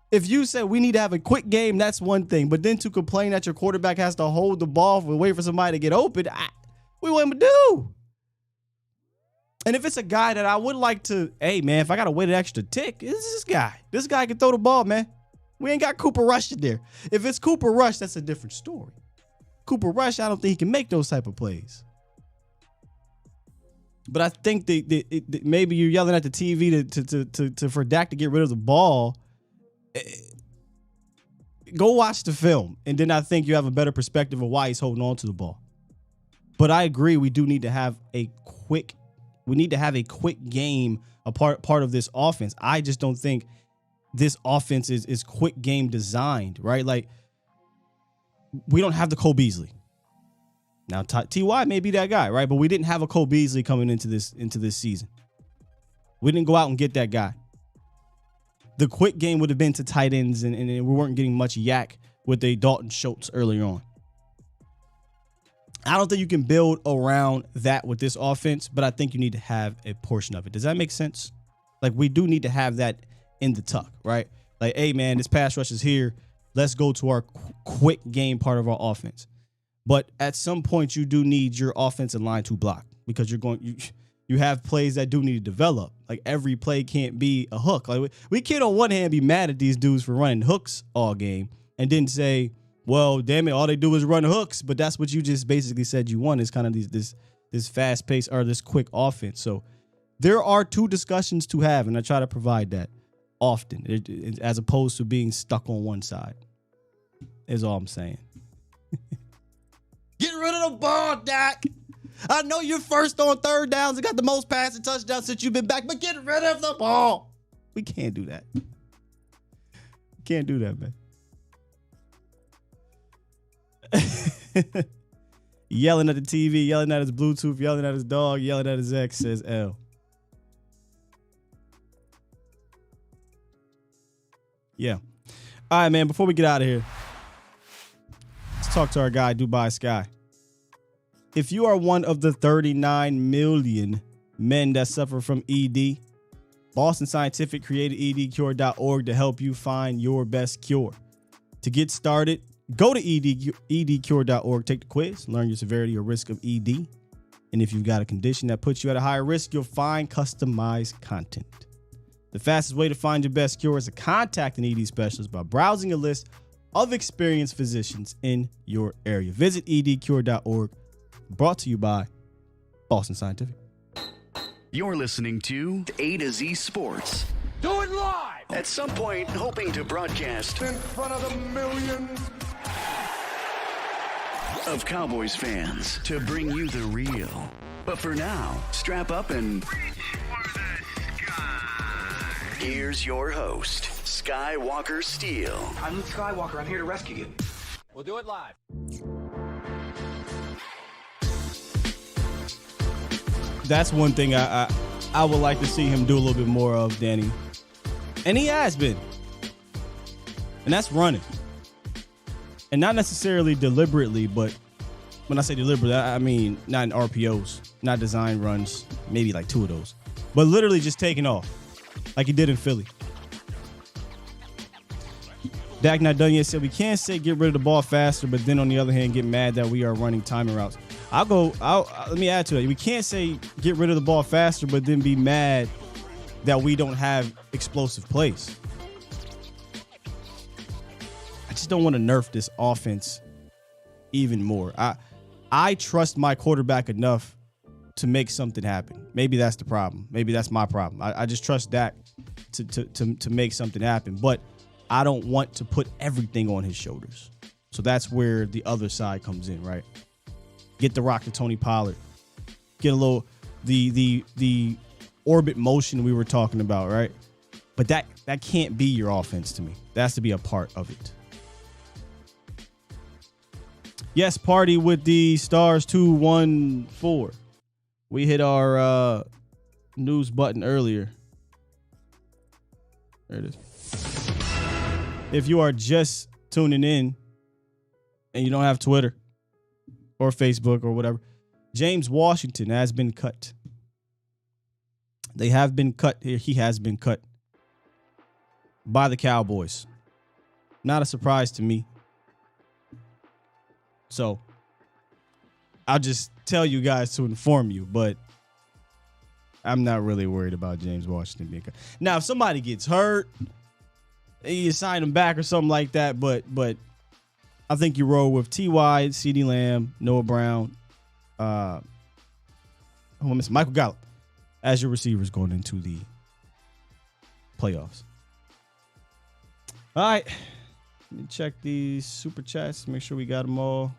If you say we need to have a quick game, that's one thing. But then to complain that your quarterback has to hold the ball and wait for somebody to get open, we want him to do. And if it's a guy that I would like to, hey, man, if I got to wait an extra tick, it's this guy. This guy can throw the ball, man. We ain't got Cooper Rush in there. If it's Cooper Rush, that's a different story. Cooper Rush, I don't think he can make those type of plays. But I think that maybe you're yelling at the TV for Dak to get rid of the ball. Go watch the film, and then I think you have a better perspective of why he's holding on to the ball. But I agree, we do need to have a quick game, a part of this offense. I just don't think this offense is quick game designed, right? Like, we don't have the Cole Beasley. Now, T.Y. may be that guy, right? But we didn't have a Cole Beasley coming into this season. We didn't go out and get that guy. The quick game would have been to tight ends, and we weren't getting much yak with a Dalton Schultz earlier on. I don't think you can build around that with this offense, but I think you need to have a portion of it. Does that make sense? Like, we do need to have that in the tuck, right? Like, hey, man, this pass rush is here. Let's go to our quick game part of our offense. But at some point, you do need your offensive line to block because you have plays that do need to develop. Like, every play can't be a hook. Like, we can't on one hand be mad at these dudes for running hooks all game and then say, well, damn it, all they do is run hooks. But that's what you just basically said you want, is kind of this fast pace or this quick offense. So there are two discussions to have, and I try to provide that often, as opposed to being stuck on one side. Is all I'm saying. Get rid of the ball, Dak. I know you're first on third downs and got the most passing touchdowns since you've been back, but get rid of the ball. We can't do that. Can't do that, man. Yelling at the TV, yelling at his Bluetooth, yelling at his dog, yelling at his ex, says L. Yeah. All right, man, before we get out of here, let's talk to our guy, Dubai Sky. If you are one of the 39 million men that suffer from ED, Boston Scientific created edcure.org to help you find your best cure. To get started, go to edcure.org, take the quiz, learn your severity or risk of ED. And if you've got a condition that puts you at a higher risk, you'll find customized content. The fastest way to find your best cure is to contact an ED specialist by browsing a list of experienced physicians in your area. Visit edcure.org. Brought to you by Boston Scientific. You're listening to A to Z Sports. Do it live! At some point, hoping to broadcast in front of the millions of Cowboys fans to bring you the real But for now, strap up and here's your host, Skywalker Steele. I'm Luke Skywalker. I'm here to rescue you. We'll do it live. That's one thing I would like to see him do a little bit more of, Danny. And he has been. And that's running. And not necessarily deliberately, but when I say deliberately, I mean not in RPOs, not design runs, maybe like 2 of those. But literally just taking off like he did in Philly. Dak not done yet said we can't say get rid of the ball faster, but then on the other hand get mad that we are running timing routes. Let me add to that. We can't say get rid of the ball faster, but then be mad that we don't have explosive plays. I just don't want to nerf this offense even more. I trust my quarterback enough to make something happen. Maybe that's the problem. Maybe that's my problem. I just trust Dak to make something happen. But I don't want to put everything on his shoulders. So that's where the other side comes in, right? Get the rock to Tony Pollard. Get a little the orbit motion we were talking about, right? But that can't be your offense to me. That has to be a part of it. Yes, party with the stars 214. We hit our news button earlier. There it is. If you are just tuning in and you don't have Twitter or Facebook or whatever, James Washington has been cut. They have been cut. He has been cut by the Cowboys. Not a surprise to me. So I'll just tell you guys to inform you, but I'm not really worried about James Washington being cut. Now, if somebody gets hurt, you sign him back or something like that, but I think you roll with T.Y., CeeDee Lamb, Noah Brown, Michael Gallup as your receivers going into the playoffs. All right. Let me check these super chats, make sure we got them all.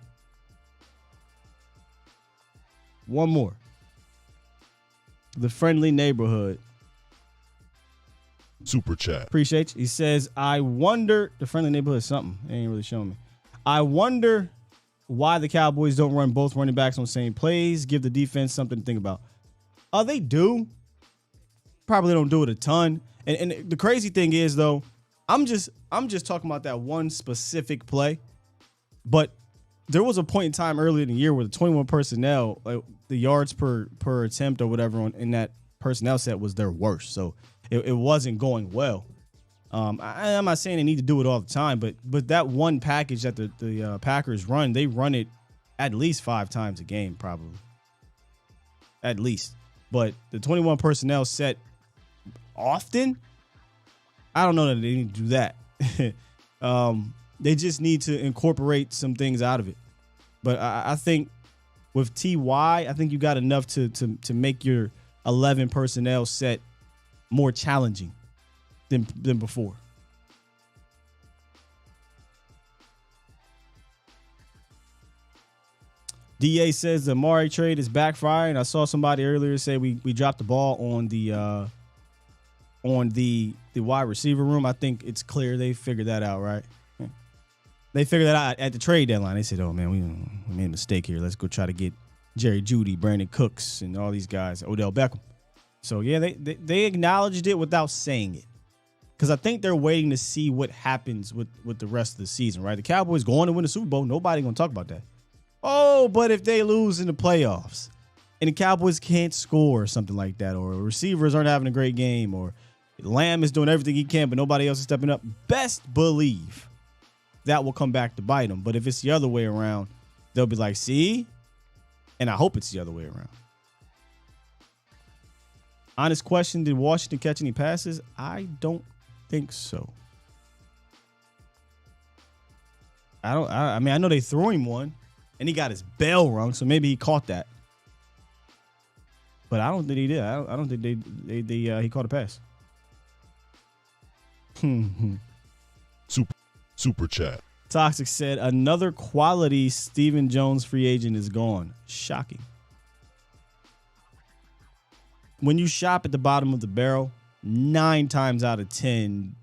One more. The Friendly Neighborhood. Super chat. Appreciate you. He says, I wonder, the Friendly Neighborhood is something. They ain't really showing me. I wonder why the Cowboys don't run both running backs on the same plays, give the defense something to think about. They do. Probably don't do it a ton. And the crazy thing is, though, I'm just talking about that one specific play. But there was a point in time earlier in the year where the 21 personnel, like the yards per attempt or whatever in that personnel set was their worst. So it wasn't going well. I'm not saying they need to do it all the time, but that one package that the Packers run, they run it at least 5 times a game, probably. At least. But the 21 personnel set often, I don't know that they need to do that. They just need to incorporate some things out of it. But I think with T.Y., I think you got enough to make your 11 personnel set more challenging than before. DA says the Amari trade is backfiring. I saw somebody earlier say we dropped the ball on the wide receiver room. I think it's clear they figured that out, right? They figured that out at the trade deadline. They said, oh, man, we made a mistake here. Let's go try to get Jerry Jeudy, Brandon Cooks, and all these guys, Odell Beckham. So, yeah, they acknowledged it without saying it. Because I think they're waiting to see what happens with the rest of the season, right? The Cowboys going to win the Super Bowl. Nobody going to talk about that. Oh, but if they lose in the playoffs and the Cowboys can't score or something like that, or receivers aren't having a great game, or Lamb is doing everything he can, but nobody else is stepping up, best believe that will come back to bite them. But if it's the other way around, they'll be like, see? And I hope it's the other way around. Honest question, did Washington catch any passes? I don't think so. I mean, I know they threw him one, and he got his bell rung, so maybe he caught that. But I don't think he did. I don't think he caught a pass. Super chat. Toxic said, another quality Stephen Jones free agent is gone. Shocking. when you shop at the bottom of the barrel, 9 times out of 10,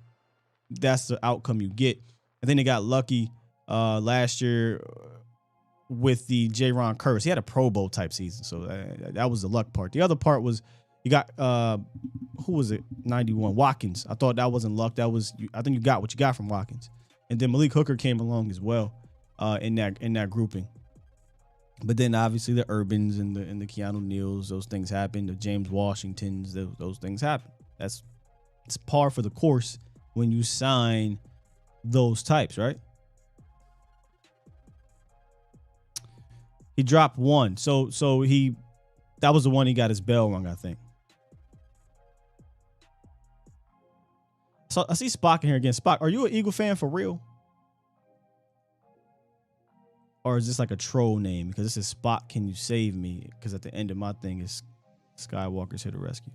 that's the outcome you get. I think they got lucky last year with the J-Ron Curse. He had a Pro Bowl type season, so that was the luck part. The other part was you got who was it? 91 Watkins. I thought that wasn't luck. I think you got what you got from Watkins, and then Malik Hooker came along as well in that grouping. But then obviously the Urbans and the Keanu Neals, those things happen. The James Washingtons, those things happen. It's par for the course when you sign those types, right? He dropped one. So that was the one he got his bell rung, I think. So I see Spock in here again. Spock, are you an Eagle fan for real? Or is this like a troll name? Because this is Spock, can you save me? Because at the end of my thing is Skywalker's here to rescue.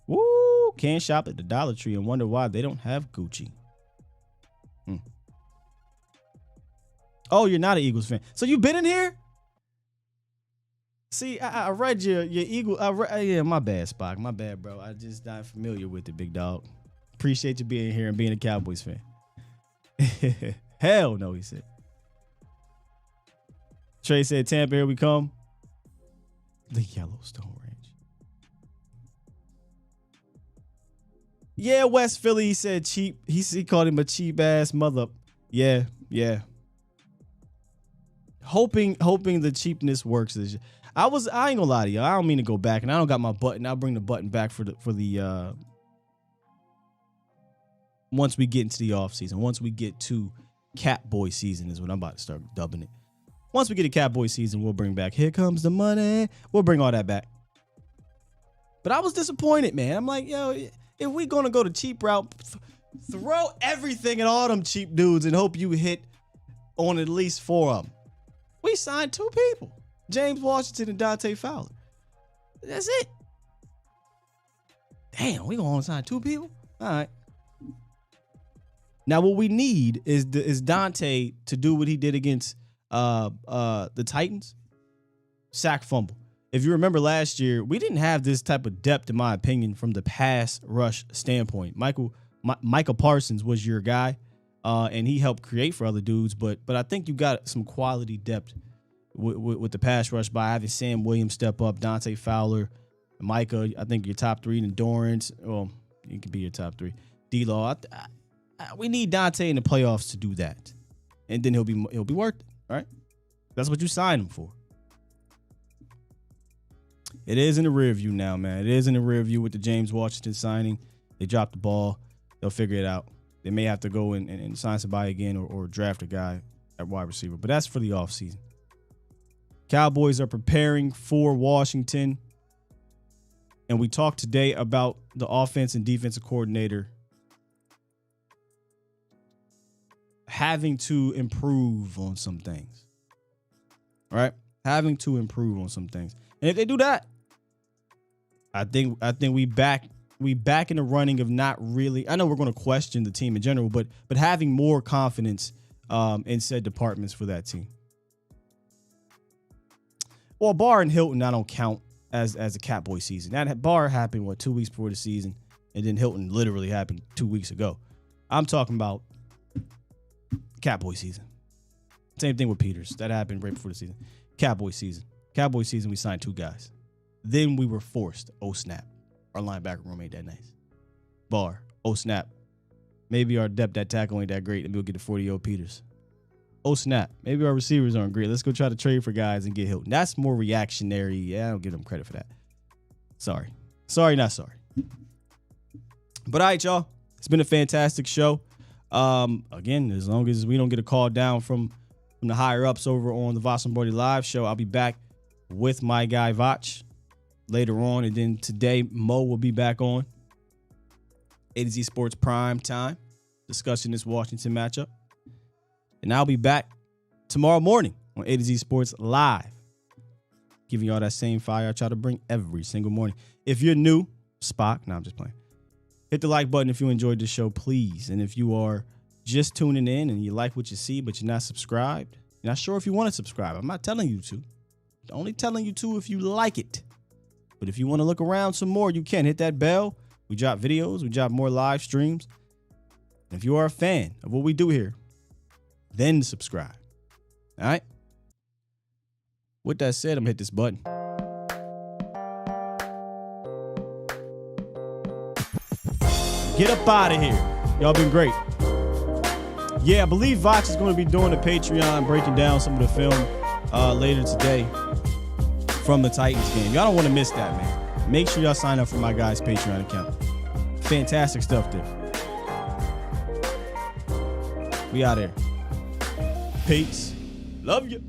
Woo! Can't shop at the Dollar Tree and wonder why they don't have Gucci. Oh, you're not an Eagles fan. So you've been in here? See, I read your Eagle. Yeah, my bad, Spock. My bad, bro. I just not familiar with it, big dog. Appreciate you being here and being a Cowboys fan. Hell no, he said. Trey said, Tampa, here we come. The Yellowstone Range. Yeah, West Philly, he said cheap. He called him a cheap ass mother. Yeah. Hoping the cheapness works. I ain't gonna lie to you. I don't mean to go back, and I don't got my button. I'll bring the button back for the once we get into the off season. Once we get to Catboy season is what I'm about to start dubbing it. Once we get to Catboy season, we'll bring back Here Comes the Money. We'll bring all that back. But I was disappointed, man. I'm like, yo, if we gonna go the cheap route, throw everything at all them cheap dudes and hope you hit on at least 4 of them. We signed 2 people, James Washington and Dante Fowler. That's it. Damn, we gonna sign 2 people? All right. Now what we need is Dante to do what he did against the Titans. Sack fumble. If you remember last year, we didn't have this type of depth, in my opinion, from the pass rush standpoint. Micah Parsons was your guy, and he helped create for other dudes. But I think you got some quality depth with the pass rush by having Sam Williams step up, Dante Fowler, Micah. I think your top 3 in Dorrance. Well, he could be your top 3. D-Law. We need Dante in the playoffs to do that, and then he'll be worth it. Right? That's what you signed him for. It is in the rear view now, man. It is in the rear view with the James Washington signing. They dropped the ball. They'll figure it out. They may have to go and sign somebody again or draft a guy at wide receiver. But that's for the offseason. Cowboys are preparing for Washington. And we talked today about the offense and defensive coordinator having to improve on some things. Right? Having to improve on some things. And if they do that, I think we back in the running of not really. I know we're going to question the team in general, but having more confidence in said departments for that team. Well, Barr and Hilton, I don't count as a Catboy season. That Barr happened 2 weeks before the season, and then Hilton literally happened 2 weeks ago. I'm talking about Catboy season. Same thing with Peters. That happened right before the season. Cowboy season. Cowboy season, we signed 2 guys. Then we were forced. Oh, snap. Our linebacker room ain't that nice. Barr. Oh, snap. Maybe our depth at tackle ain't that great. Maybe we'll get the 40-year-old Peters. Oh, snap. Maybe our receivers aren't great. Let's go try to trade for guys and get Hilton. That's more reactionary. Yeah, I don't give them credit for that. Sorry. Sorry, not sorry. But all right, y'all. It's been a fantastic show. Again, as long as we don't get a call down from the higher ups over on the Voss and Brody Live show, I'll be back with my guy Vach later on. And then today, Mo will be back on A to Z Sports Prime Time discussing this Washington matchup. And I'll be back tomorrow morning on A to Z Sports Live, giving y'all that same fire I try to bring every single morning. If you're new, Spock, no, I'm just playing. Hit the like button if you enjoyed the show, please. And if you are just tuning in and you like what you see, but you're not subscribed, you're not sure if you want to subscribe, I'm not telling you to. I'm only telling you to if you like it. But if you want to look around some more, you can. Hit that bell. We drop videos. We drop more live streams. And if you are a fan of what we do here, then subscribe. All right? With that said, I'm going to hit this button. Get up out of here. Y'all been great. Yeah, I believe Vox is going to be doing a Patreon, breaking down some of the film later today from the Titans game. Y'all don't want to miss that, man. Make sure y'all sign up for my guy's Patreon account. Fantastic stuff there. We out here. Peace. Love you.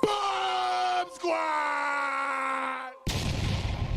Bomb Squad!